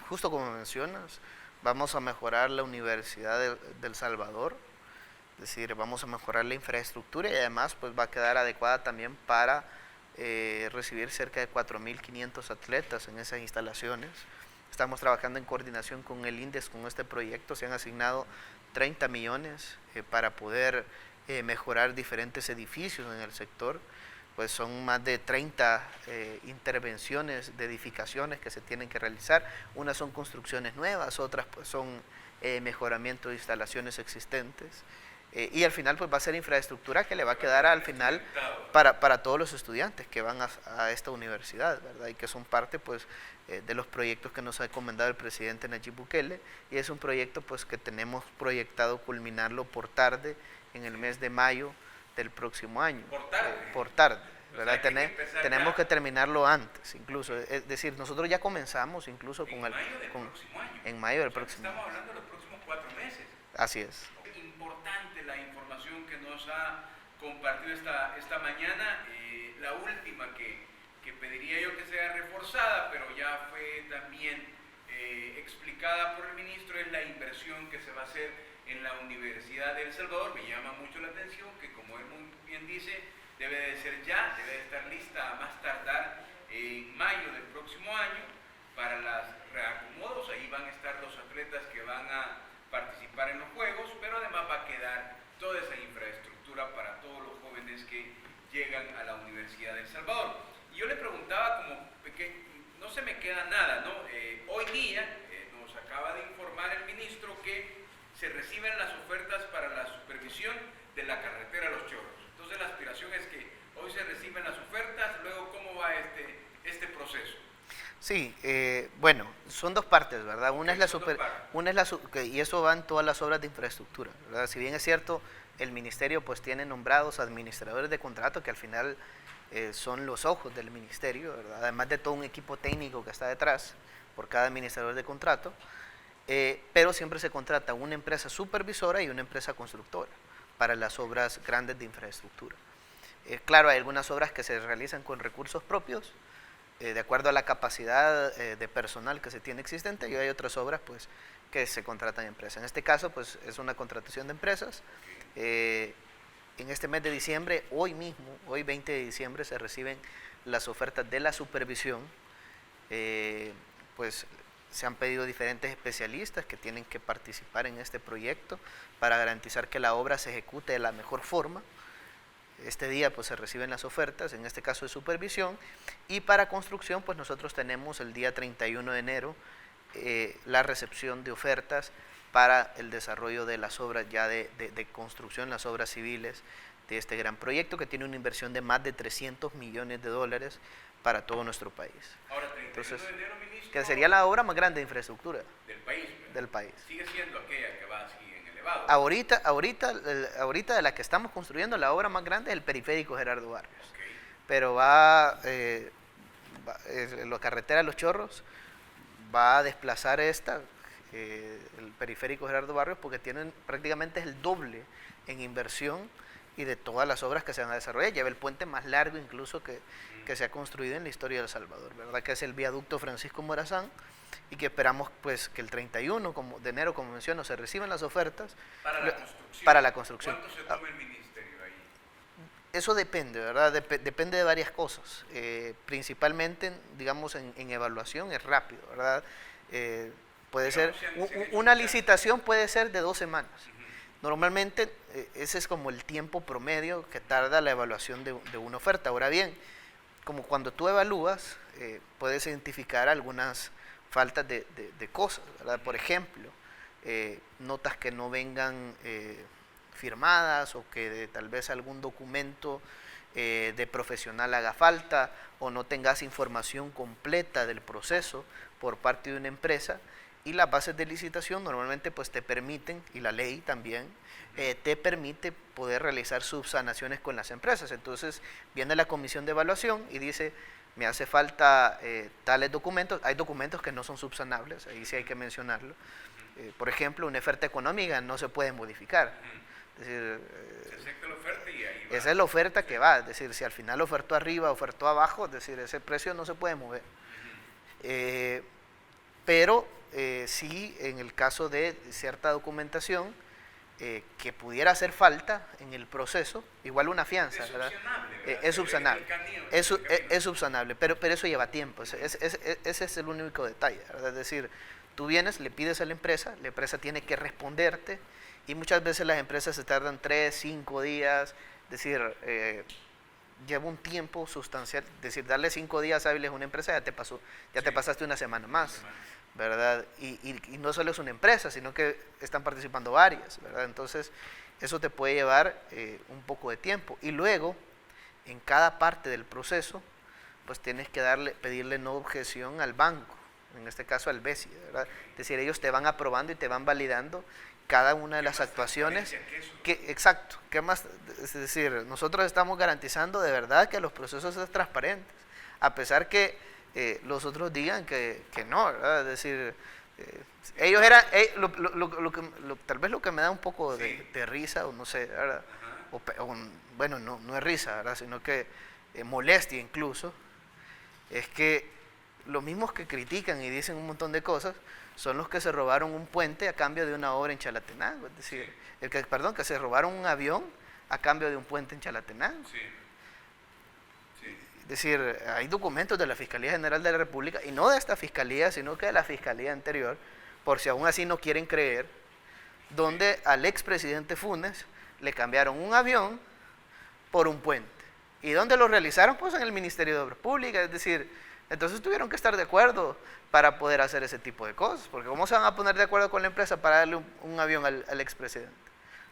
justo como mencionas, vamos a mejorar la Universidad del Salvador, es decir, vamos a mejorar la infraestructura y además pues va a quedar adecuada también para recibir cerca de 4.500 atletas en esas instalaciones. Estamos trabajando en coordinación con el INDES con este proyecto, se han asignado 30 millones para poder mejorar diferentes edificios en el sector, pues son más de 30 intervenciones de edificaciones que se tienen que realizar, unas son construcciones nuevas, otras pues son mejoramiento de instalaciones existentes, y al final pues va a ser infraestructura que le va a quedar al final para todos los estudiantes que van a esta universidad, ¿verdad? Y que son parte pues de los proyectos que nos ha encomendado el presidente Nayib Bukele, y es un proyecto pues que tenemos proyectado culminarlo por tarde en el mes de mayo del próximo año. Por tarde. ¿Verdad? Tenemos que terminarlo antes, incluso. Es decir, nosotros ya comenzamos incluso en mayo del próximo año. Estamos hablando de los próximos 4 meses. Así es. Importante la información que nos ha compartido esta mañana. La última que pediría yo que sea reforzada, pero ya fue también explicada por el ministro es la inversión que se va a hacer en la Universidad de El Salvador. Me llama mucho la atención que, como él muy bien dice, debe de ser ya, debe de estar lista a más tardar en mayo del próximo año para los reacomodos. Ahí van a estar los atletas que van a participar en los Juegos, pero además va a quedar toda esa infraestructura para todos los jóvenes que llegan a la Universidad de El Salvador. Y yo le preguntaba, como que no se me queda nada, ¿no? Hoy día nos acaba de informar el ministro que se reciben las ofertas para la supervisión de la carretera Los Chorros. Entonces la aspiración es que hoy se reciben las ofertas, luego ¿cómo va este proceso? Sí, bueno, son dos partes, ¿verdad? Una es y eso va en todas las obras de infraestructura, ¿verdad? Si bien es cierto, el ministerio pues tiene nombrados administradores de contrato que al final son los ojos del ministerio, ¿verdad? Además de todo un equipo técnico que está detrás por cada administrador de contrato, pero siempre se contrata una empresa supervisora y una empresa constructora para las obras grandes de infraestructura. Claro, hay algunas obras que se realizan con recursos propios, de acuerdo a la capacidad de personal que se tiene existente, y hay otras obras pues que se contratan en empresas. En este caso pues es una contratación de empresas. En este mes de diciembre, hoy mismo, hoy 20 de diciembre, se reciben las ofertas de la supervisión. Pues se han pedido diferentes especialistas que tienen que participar en este proyecto para garantizar que la obra se ejecute de la mejor forma. Este día pues se reciben las ofertas, en este caso de supervisión, y para construcción pues nosotros tenemos el día 31 de enero la recepción de ofertas para el desarrollo de las obras ya de construcción, las obras civiles de este gran proyecto que tiene una inversión de más de 300 millones de dólares para todo nuestro país. Ahora, 31 de enero, ministro, que sería la obra más grande de infraestructura del país. Sigue siendo aquella que va así en elevado. Ahorita de la que estamos construyendo, la obra más grande es el periférico Gerardo Barrios. Okay. Pero la carretera de Los Chorros va a desplazar el periférico Gerardo Barrios, porque tienen prácticamente el doble en inversión y de todas las obras que se van a desarrollar. Lleva el puente más largo incluso que se ha construido en la historia de El Salvador, ¿verdad? Que es el viaducto Francisco Morazán, y que esperamos pues que el 31 de enero, como menciono, se reciban las ofertas para la construcción. ¿Cuánto se toma el ministerio ahí? Eso depende, ¿verdad? Depende de varias cosas. Principalmente, digamos, en evaluación es rápido, ¿verdad? Puede ser, una licitación puede ser de 2 semanas. Normalmente ese es como el tiempo promedio que tarda la evaluación de una oferta. Ahora bien, como cuando tú evalúas, puedes identificar algunas faltas de cosas, ¿verdad? Por ejemplo, notas que no vengan firmadas, o que tal vez algún documento de profesional haga falta, o no tengas información completa del proceso por parte de una empresa. Y las bases de licitación normalmente pues te permiten, y la ley también, te permite poder realizar subsanaciones con las empresas. Entonces viene la comisión de evaluación y dice, me hace falta tales documentos. Hay documentos que no son subsanables, ahí sí hay que mencionarlo. Por ejemplo, una oferta económica no se puede modificar. Es decir, la oferta y ahí va. Esa es la oferta que va, es decir, si al final ofertó arriba, ofertó abajo, es decir, ese precio no se puede mover. Pero sí, en el caso de cierta documentación que pudiera hacer falta en el proceso, igual una fianza, ¿verdad? Es subsanable, es subsanable, pero eso lleva tiempo. Ese es el único detalle, ¿verdad? Es decir, tú vienes, le pides a la empresa tiene que responderte, y muchas veces las empresas se tardan 3, 5 días, es decir, lleva un tiempo sustancial. Es decir, darle 5 días hábiles a una empresa, ya te pasaste una semana más, ¿verdad? Y no solo es una empresa, sino que están participando varias, ¿verdad? Entonces eso te puede llevar un poco de tiempo, y luego en cada parte del proceso pues tienes que pedirle no objeción al banco, en este caso al BESI, ¿verdad? Es decir, ellos te van aprobando y te van validando cada una de las actuaciones. Exacto, ¿qué más? Es decir, nosotros estamos garantizando de verdad que los procesos sean transparentes, a pesar que los otros digan que no, ¿verdad? Es decir, ellos eran, tal vez lo que me da un poco de risa, o no sé, ¿verdad? Bueno, no es risa, ¿verdad? Sino que molestia incluso, es que los mismos que critican y dicen un montón de cosas son los que se robaron un puente a cambio de una obra en Chalatenango. Es decir, que se robaron un avión a cambio de un puente en Chalatenango. Sí. Sí. Es decir, hay documentos de la Fiscalía General de la República, y no de esta fiscalía, sino que de la fiscalía anterior, por si aún así no quieren creer, donde al expresidente Funes le cambiaron un avión por un puente. ¿Y dónde lo realizaron? Pues en el Ministerio de Obras Públicas. Es decir, entonces tuvieron que estar de acuerdo para poder hacer ese tipo de cosas, porque ¿cómo se van a poner de acuerdo con la empresa para darle un avión al expresidente?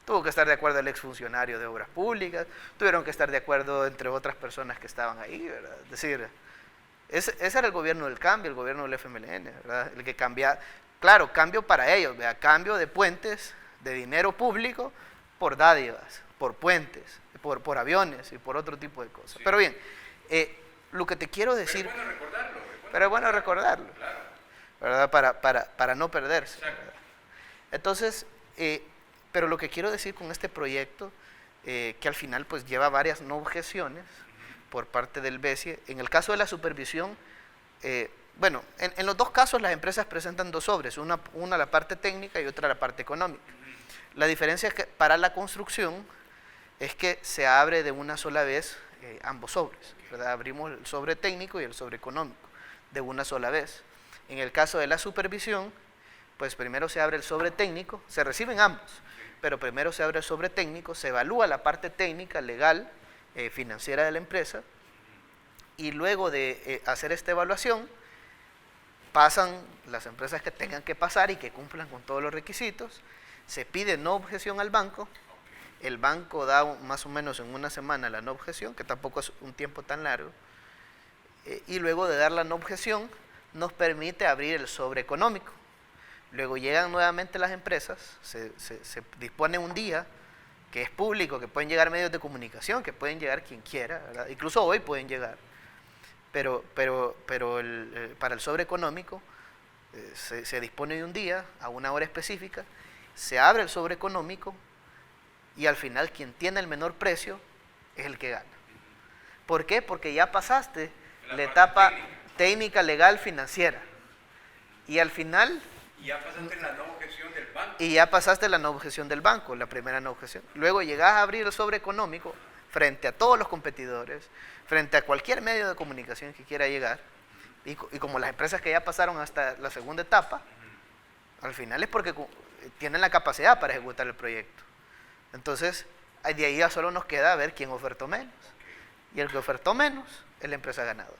Tuvo que estar de acuerdo el exfuncionario de Obras Públicas, tuvieron que estar de acuerdo entre otras personas que estaban ahí, ¿verdad? Es decir, ese era el gobierno del cambio, el gobierno del FMLN, ¿verdad? El que cambia, claro, cambio para ellos, ¿verdad? Cambio de puentes, de dinero público, por dádivas, por puentes, por aviones y por otro tipo de cosas. Sí. Pero bien, lo que te quiero decir... Pero es bueno recordarlo. Claro. ¿Verdad? Para no perderse. Exacto. Entonces, pero lo que quiero decir con este proyecto, que al final pues lleva varias no objeciones por parte del BESIE. En el caso de la supervisión, bueno, en los dos casos las empresas presentan dos sobres, una la parte técnica y otra la parte económica. La diferencia es que para la construcción es que se abre de una sola vez ambos sobres, ¿verdad? Abrimos el sobre técnico y el sobre económico de una sola vez. En el caso de la supervisión, pues primero se abre el sobre técnico, se reciben ambos, pero primero se abre el sobre técnico, se evalúa la parte técnica, legal, financiera de la empresa, y luego de hacer esta evaluación, pasan las empresas que tengan que pasar y que cumplan con todos los requisitos, se pide no objeción al banco, el banco da más o menos en una semana la no objeción, que tampoco es un tiempo tan largo, y luego de dar la no objeción, nos permite abrir el sobre económico. Luego llegan nuevamente las empresas, se dispone un día que es público, que pueden llegar medios de comunicación, que pueden llegar quien quiera, ¿verdad? Incluso hoy pueden llegar, pero para el sobre económico se dispone de un día a una hora específica, se abre el sobre económico y al final quien tiene el menor precio es el que gana. ¿Por qué? Porque ya pasaste la etapa técnica, legal, financiera, y al final... Y ya pasaste la no objeción del banco. Y ya pasaste la no objeción del banco, la primera no objeción. Luego llegás a abrir el sobre económico frente a todos los competidores, frente a cualquier medio de comunicación que quiera llegar, y como las empresas que ya pasaron hasta la segunda etapa, al final es porque tienen la capacidad para ejecutar el proyecto. Entonces, de ahí ya solo nos queda ver quién ofertó menos. Y el que ofertó menos es la empresa ganadora,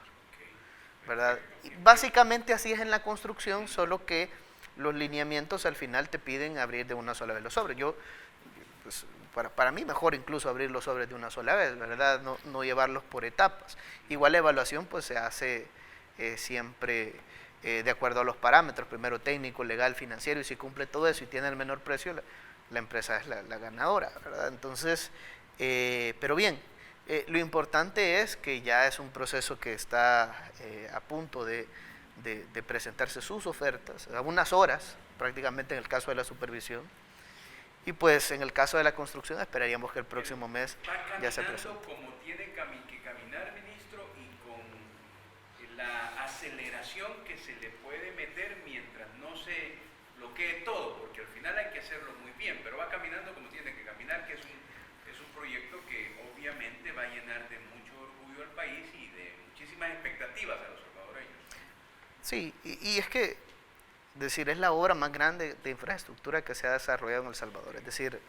¿verdad? Y básicamente así es en la construcción, solo que los lineamientos al final te piden abrir de una sola vez los sobres. Pues, para mí mejor incluso abrir los sobres de una sola vez, ¿verdad? No llevarlos por etapas. Igual la evaluación pues se hace siempre de acuerdo a los parámetros, primero técnico, legal, financiero, y si cumple todo eso y tiene el menor precio, la empresa es la ganadora, ¿verdad? Entonces, pero bien, lo importante es que ya es un proceso que está a punto de presentarse sus ofertas, a unas horas prácticamente en el caso de la supervisión, y pues en el caso de la construcción esperaríamos que el próximo mes ya se presente. Como tiene que caminar, ministro, y con la aceleración que se le puede meter mientras no se bloquee todo, porque al final hay que hacerlo muy bien, pero va caminando como tiene que caminar, que es un proyecto que obviamente va a llenar de mucho orgullo al país y de muchísimas expectativas a los salvadoreños. Sí, y es que, decir, es la obra más grande de infraestructura que se ha desarrollado en El Salvador. Es decir,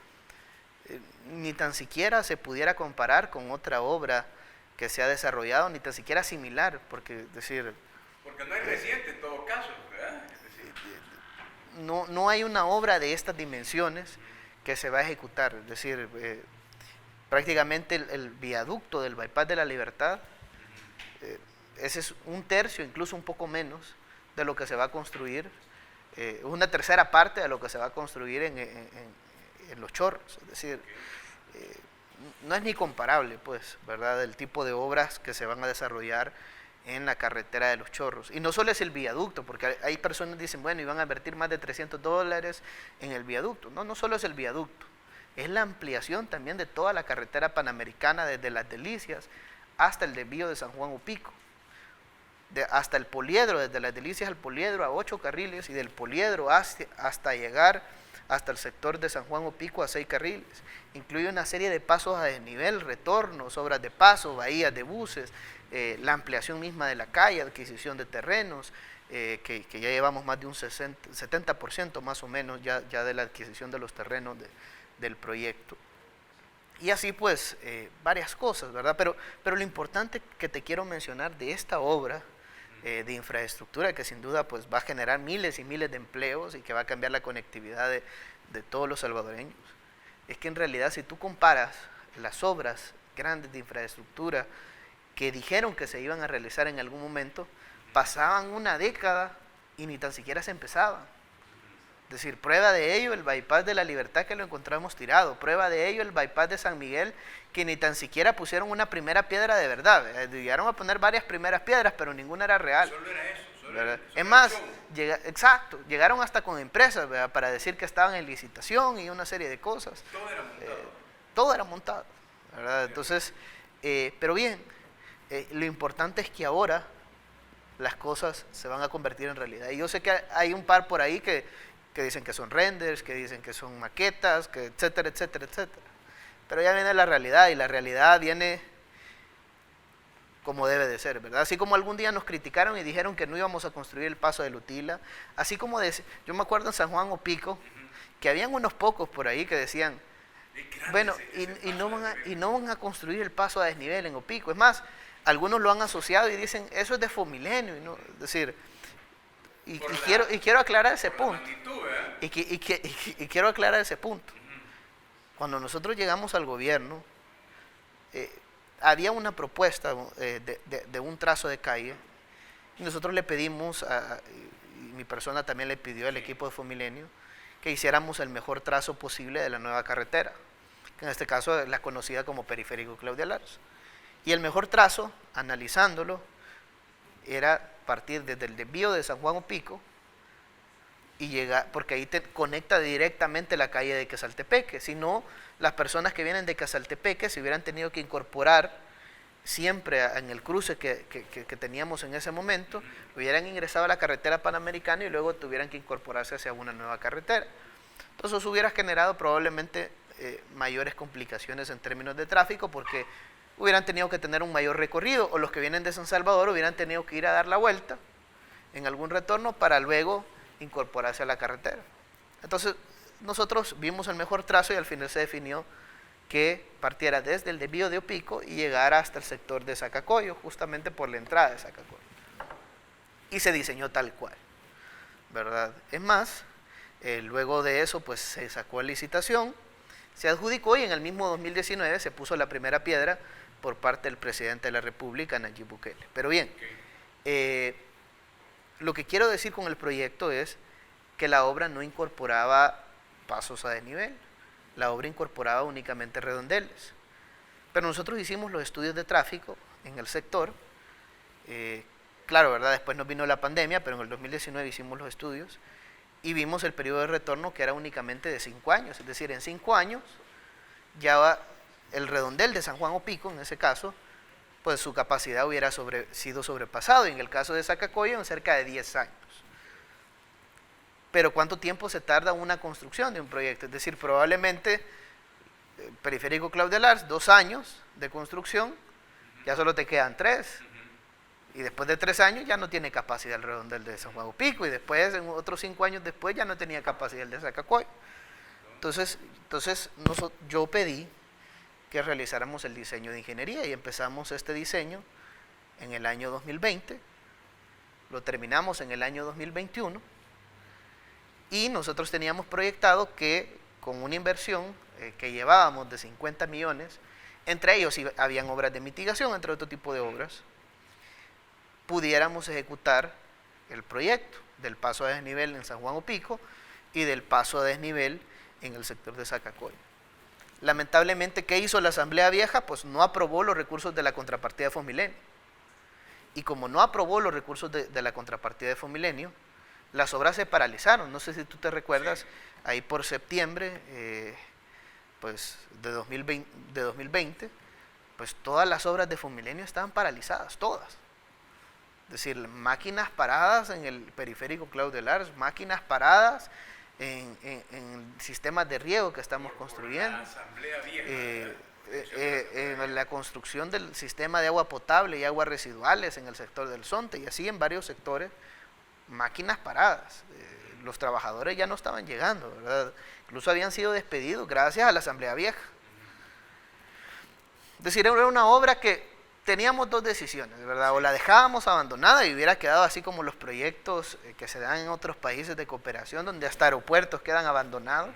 ni tan siquiera se pudiera comparar con otra obra que se ha desarrollado, ni tan siquiera similar, porque, decir... Porque no es reciente en todo caso, ¿verdad? No hay una obra de estas dimensiones que se va a ejecutar. Es decir, prácticamente el viaducto del Bypass de la Libertad, ese es un tercio, incluso un poco menos, de lo que se va a construir, una tercera parte de lo que se va a construir en Los Chorros. Es decir, no es ni comparable, pues, ¿verdad?, el tipo de obras que se van a desarrollar en la carretera de Los Chorros. Y no solo es el viaducto, porque hay personas que dicen, bueno, iban a invertir más de $300 en el viaducto. No solo es el viaducto, es la ampliación también de toda la carretera panamericana desde Las Delicias hasta el desvío de San Juan Upico. hasta el Poliedro, desde Las Delicias al Poliedro a 8 carriles, y del Poliedro hasta llegar hasta el sector de San Juan Opico a 6 carriles. Incluye una serie de pasos a desnivel, retornos, obras de paso, bahías de buses, la ampliación misma de la calle, adquisición de terrenos, que ya llevamos más de un 70% más o menos ya de la adquisición de los terrenos del proyecto. Y así pues varias cosas, ¿verdad? Pero lo importante que te quiero mencionar de esta obra de infraestructura, que sin duda pues va a generar miles y miles de empleos y que va a cambiar la conectividad de todos los salvadoreños, es que en realidad si tú comparas las obras grandes de infraestructura que dijeron que se iban a realizar en algún momento, pasaban una década y ni tan siquiera se empezaban. Es decir, prueba de ello el bypass de La Libertad, que lo encontramos tirado, prueba de ello el bypass de San Miguel, que ni tan siquiera pusieron una primera piedra de verdad. Llegaron a poner varias primeras piedras, pero ninguna era real. Solo era eso. Es más, llegaron hasta con empresas, ¿verdad?, para decir que estaban en licitación y una serie de cosas. Todo era montado. ¿Verdad? Entonces, pero bien, lo importante es que ahora las cosas se van a convertir en realidad. Y yo sé que hay un par por ahí que dicen que son renders, que dicen que son maquetas, que etcétera, etcétera, etcétera. Pero ya viene la realidad, y la realidad viene como debe de ser, ¿verdad? Así como algún día nos criticaron y dijeron que no íbamos a construir el paso de Lutila, así como yo me acuerdo en San Juan Opico, que habían unos pocos por ahí que decían, bueno, y no van a construir el paso a desnivel en Opico. Es más, algunos lo han asociado y dicen, eso es de Fomilenio, y no, es decir, y quiero aclarar ese punto. Y quiero aclarar ese punto. Cuando nosotros llegamos al gobierno, había una propuesta de un trazo de calle, y nosotros le pedimos, y mi persona también le pidió al equipo de Fomilenio, que hiciéramos el mejor trazo posible de la nueva carretera, que en este caso es la conocida como Periférico Claudia Lars. Y el mejor trazo, analizándolo, era partir desde el desvío de San Juan Opico y llegar, porque ahí te conecta directamente la calle de Quesaltepeque. Si no, las personas que vienen de Quesaltepeque se hubieran tenido que incorporar siempre en el cruce que teníamos en ese momento, hubieran ingresado a la carretera Panamericana y luego tuvieran que incorporarse hacia una nueva carretera. Entonces eso hubiera generado probablemente mayores complicaciones en términos de tráfico, porque hubieran tenido que tener un mayor recorrido, o los que vienen de San Salvador hubieran tenido que ir a dar la vuelta en algún retorno para luego incorporarse a la carretera. Entonces nosotros vimos el mejor trazo y al final se definió que partiera desde el desvío de Opico y llegara hasta el sector de Zacacoyo, justamente por la entrada de Zacacoyo. Y se diseñó tal cual, ¿verdad? Es más, luego de eso pues se sacó a licitación, se adjudicó y en el mismo 2019 se puso la primera piedra por parte del presidente de la República, Nayib Bukele. Pero bien, lo que quiero decir con el proyecto es que la obra no incorporaba pasos a desnivel, la obra incorporaba únicamente redondeles. Pero nosotros hicimos los estudios de tráfico en el sector, claro, ¿verdad? Después nos vino la pandemia, pero en el 2019 hicimos los estudios y vimos el periodo de retorno que era únicamente de 5 años, es decir, en 5 años ya el redondel de San Juan Opico, en ese caso, pues su capacidad hubiera sido sobrepasado, y en el caso de Zacacoyo en cerca de 10 años. Pero ¿cuánto tiempo se tarda una construcción de un proyecto? Es decir, probablemente Periférico Claudia Lars, 2 años de construcción, ya solo te quedan 3, y después de 3 años ya no tiene capacidad el redondel de San Juan Opico, y después, en otros 5 años después, ya no tenía capacidad el de Zacacoyo. Entonces yo pedí que realizáramos el diseño de ingeniería, y empezamos este diseño en el año 2020, lo terminamos en el año 2021, y nosotros teníamos proyectado que con una inversión que llevábamos de 50 millones, entre ellos habían obras de mitigación, entre otro tipo de obras, pudiéramos ejecutar el proyecto del paso a desnivel en San Juan Opico y del paso a desnivel en el sector de Zacacoyo. Lamentablemente, ¿qué hizo la Asamblea Vieja? Pues no aprobó los recursos de la contrapartida de Fomilenio. Y como no aprobó los recursos de la contrapartida de Fomilenio, las obras se paralizaron. No sé si tú te recuerdas, ahí por septiembre pues de 2020, pues todas las obras de Fomilenio estaban paralizadas, todas. Es decir, máquinas paradas en el periférico Claudio Lars, máquinas paradas en sistemas de riego que estamos construyendo, en la construcción del sistema de agua potable y aguas residuales en el sector del Zonte, y así en varios sectores, máquinas paradas. Los trabajadores ya no estaban llegando, ¿verdad? Incluso habían sido despedidos gracias a la Asamblea Vieja. Es decir, era una obra que teníamos dos decisiones, ¿verdad? O la dejábamos abandonada y hubiera quedado así como los proyectos que se dan en otros países de cooperación, donde hasta aeropuertos quedan abandonados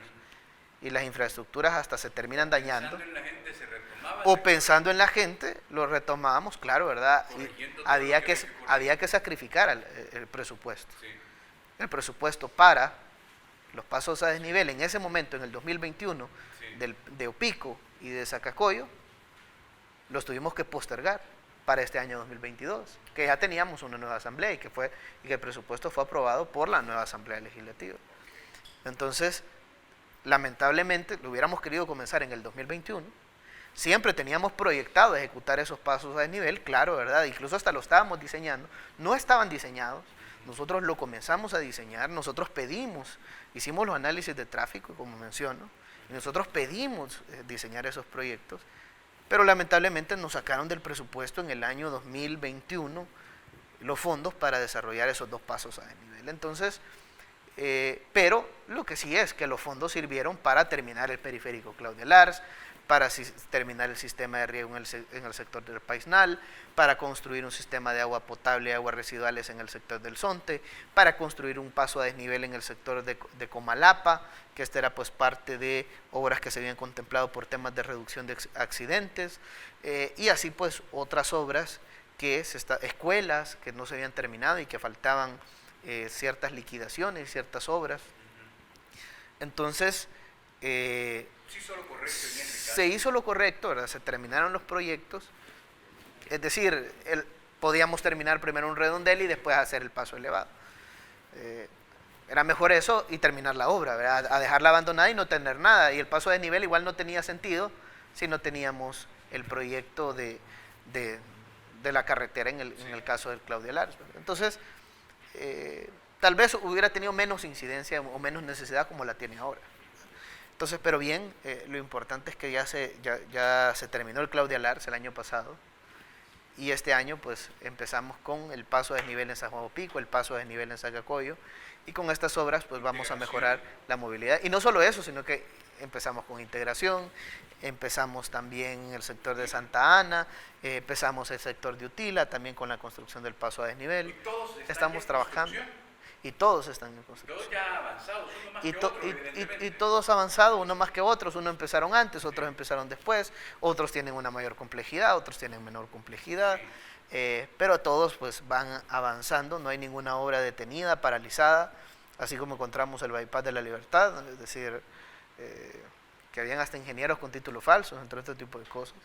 y las infraestructuras hasta se terminan dañando. Pensando en la gente se retomaba. O pensando en la gente, lo retomábamos, claro, ¿verdad? Y había que sacrificar el presupuesto. Sí. El presupuesto para los pasos a desnivel en ese momento, en el 2021, Sí. de Opico y de Zacacoyo, los tuvimos que postergar para este año 2022, que ya teníamos una nueva asamblea y que el presupuesto fue aprobado por la nueva asamblea legislativa. Entonces, lamentablemente, lo hubiéramos querido comenzar en el 2021, siempre teníamos proyectado ejecutar esos pasos a desnivel, claro, ¿verdad? Incluso hasta lo estábamos diseñando, no estaban diseñados, nosotros lo comenzamos a diseñar, nosotros pedimos, hicimos los análisis de tráfico, como menciono, y nosotros pedimos diseñar esos proyectos, pero lamentablemente nos sacaron del presupuesto en el año 2021 los fondos para desarrollar esos dos pasos a desnivel. Entonces, pero lo que sí es que los fondos sirvieron para terminar el periférico Claudia Lars, para terminar el sistema de riego en el sector del Paisnal, para construir un sistema de agua potable y aguas residuales en el sector del Zonte, para construir un paso a desnivel en el sector de Comalapa, que esta era pues parte de obras que se habían contemplado por temas de reducción de accidentes, y así pues otras obras, escuelas que no se habían terminado y que faltaban ciertas liquidaciones, ciertas obras. Entonces, se hizo lo correcto, ¿verdad? Se terminaron los proyectos, es decir, podíamos terminar primero un redondel y después hacer el paso elevado. Era mejor eso y terminar la obra, ¿verdad? A dejarla abandonada y no tener nada, y el paso de nivel igual no tenía sentido si no teníamos el proyecto de la carretera en el caso del Claudia Lars, ¿verdad? Entonces, tal vez hubiera tenido menos incidencia o menos necesidad como la tiene ahora. Entonces, pero bien, lo importante es que ya se terminó el Claudia Lars el año pasado, y este año pues empezamos con el paso a desnivel en San Juan Opico, el paso a desnivel en Zacacoyo, y con estas obras pues vamos a mejorar la movilidad. Y no solo eso, sino que empezamos con integración, empezamos también en el sector de Santa Ana, empezamos el sector de Utila, también con la construcción del paso a desnivel. Estamos trabajando. Y todos están en construcción. Todos ya avanzados, uno más que otro, evidentemente. Y todos avanzados, uno más que otros, unos empezaron antes, otros empezaron después, otros tienen una mayor complejidad, otros tienen menor complejidad, pero todos pues van avanzando, no hay ninguna obra detenida, paralizada, así como encontramos el bypass de la Libertad, es decir, que habían hasta ingenieros con títulos falsos, entre este tipo de cosas,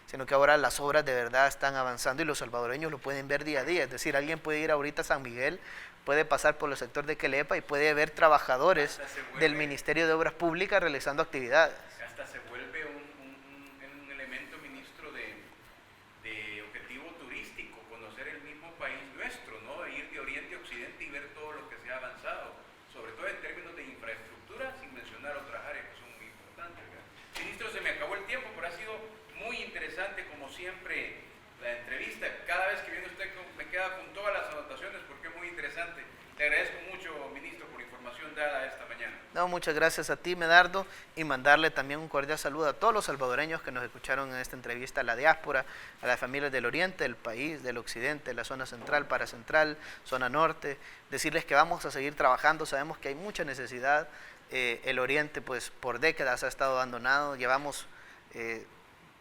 sino que ahora las obras de verdad están avanzando y los salvadoreños lo pueden ver día a día, es decir, alguien puede ir ahorita a San Miguel, puede pasar por el sector de Quelepa y puede ver trabajadores del Ministerio de Obras Públicas realizando actividades. Hasta se vuelve un elemento, ministro, de objetivo turístico, conocer el mismo país nuestro, ¿no? Ir de oriente a occidente y ver todo lo que se ha avanzado, sobre todo en términos de infraestructura, sin mencionar otras áreas que son muy importantes, ¿verdad? Ministro, se me acabó el tiempo, pero ha sido muy interesante, como siempre, la entrevista. Cada vez que viene usted me queda con todas las anotaciones porque es muy interesante. Te agradezco mucho, ministro, por la información dada esta mañana. No, muchas gracias a ti, Medardo, y mandarle también un cordial saludo a todos los salvadoreños que nos escucharon en esta entrevista, a la diáspora, a las familias del oriente del país, del occidente, la zona central, paracentral, zona norte, decirles que vamos a seguir trabajando, sabemos que hay mucha necesidad, el oriente pues por décadas ha estado abandonado, llevamos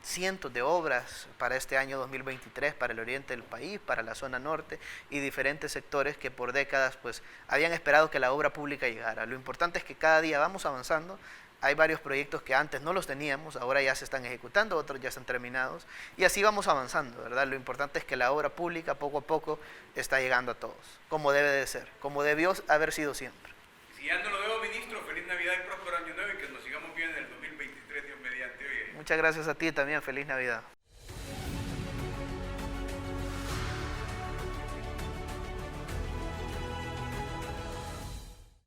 cientos de obras para este año 2023 para el oriente del país, para la zona norte y diferentes sectores que por décadas pues habían esperado que la obra pública llegara. Lo importante es que cada día vamos avanzando, hay varios proyectos que antes no los teníamos, ahora ya se están ejecutando, otros ya están terminados y así vamos avanzando, ¿verdad? Lo importante es que la obra pública poco a poco está llegando a todos, como debe de ser, como debió haber sido siempre. Si ya no lo veo, ministro, feliz Navidad y próspero año nuevo y que nos sigamos viendo en el 2023, Dios mediante. Oye. Muchas gracias a ti también, feliz Navidad.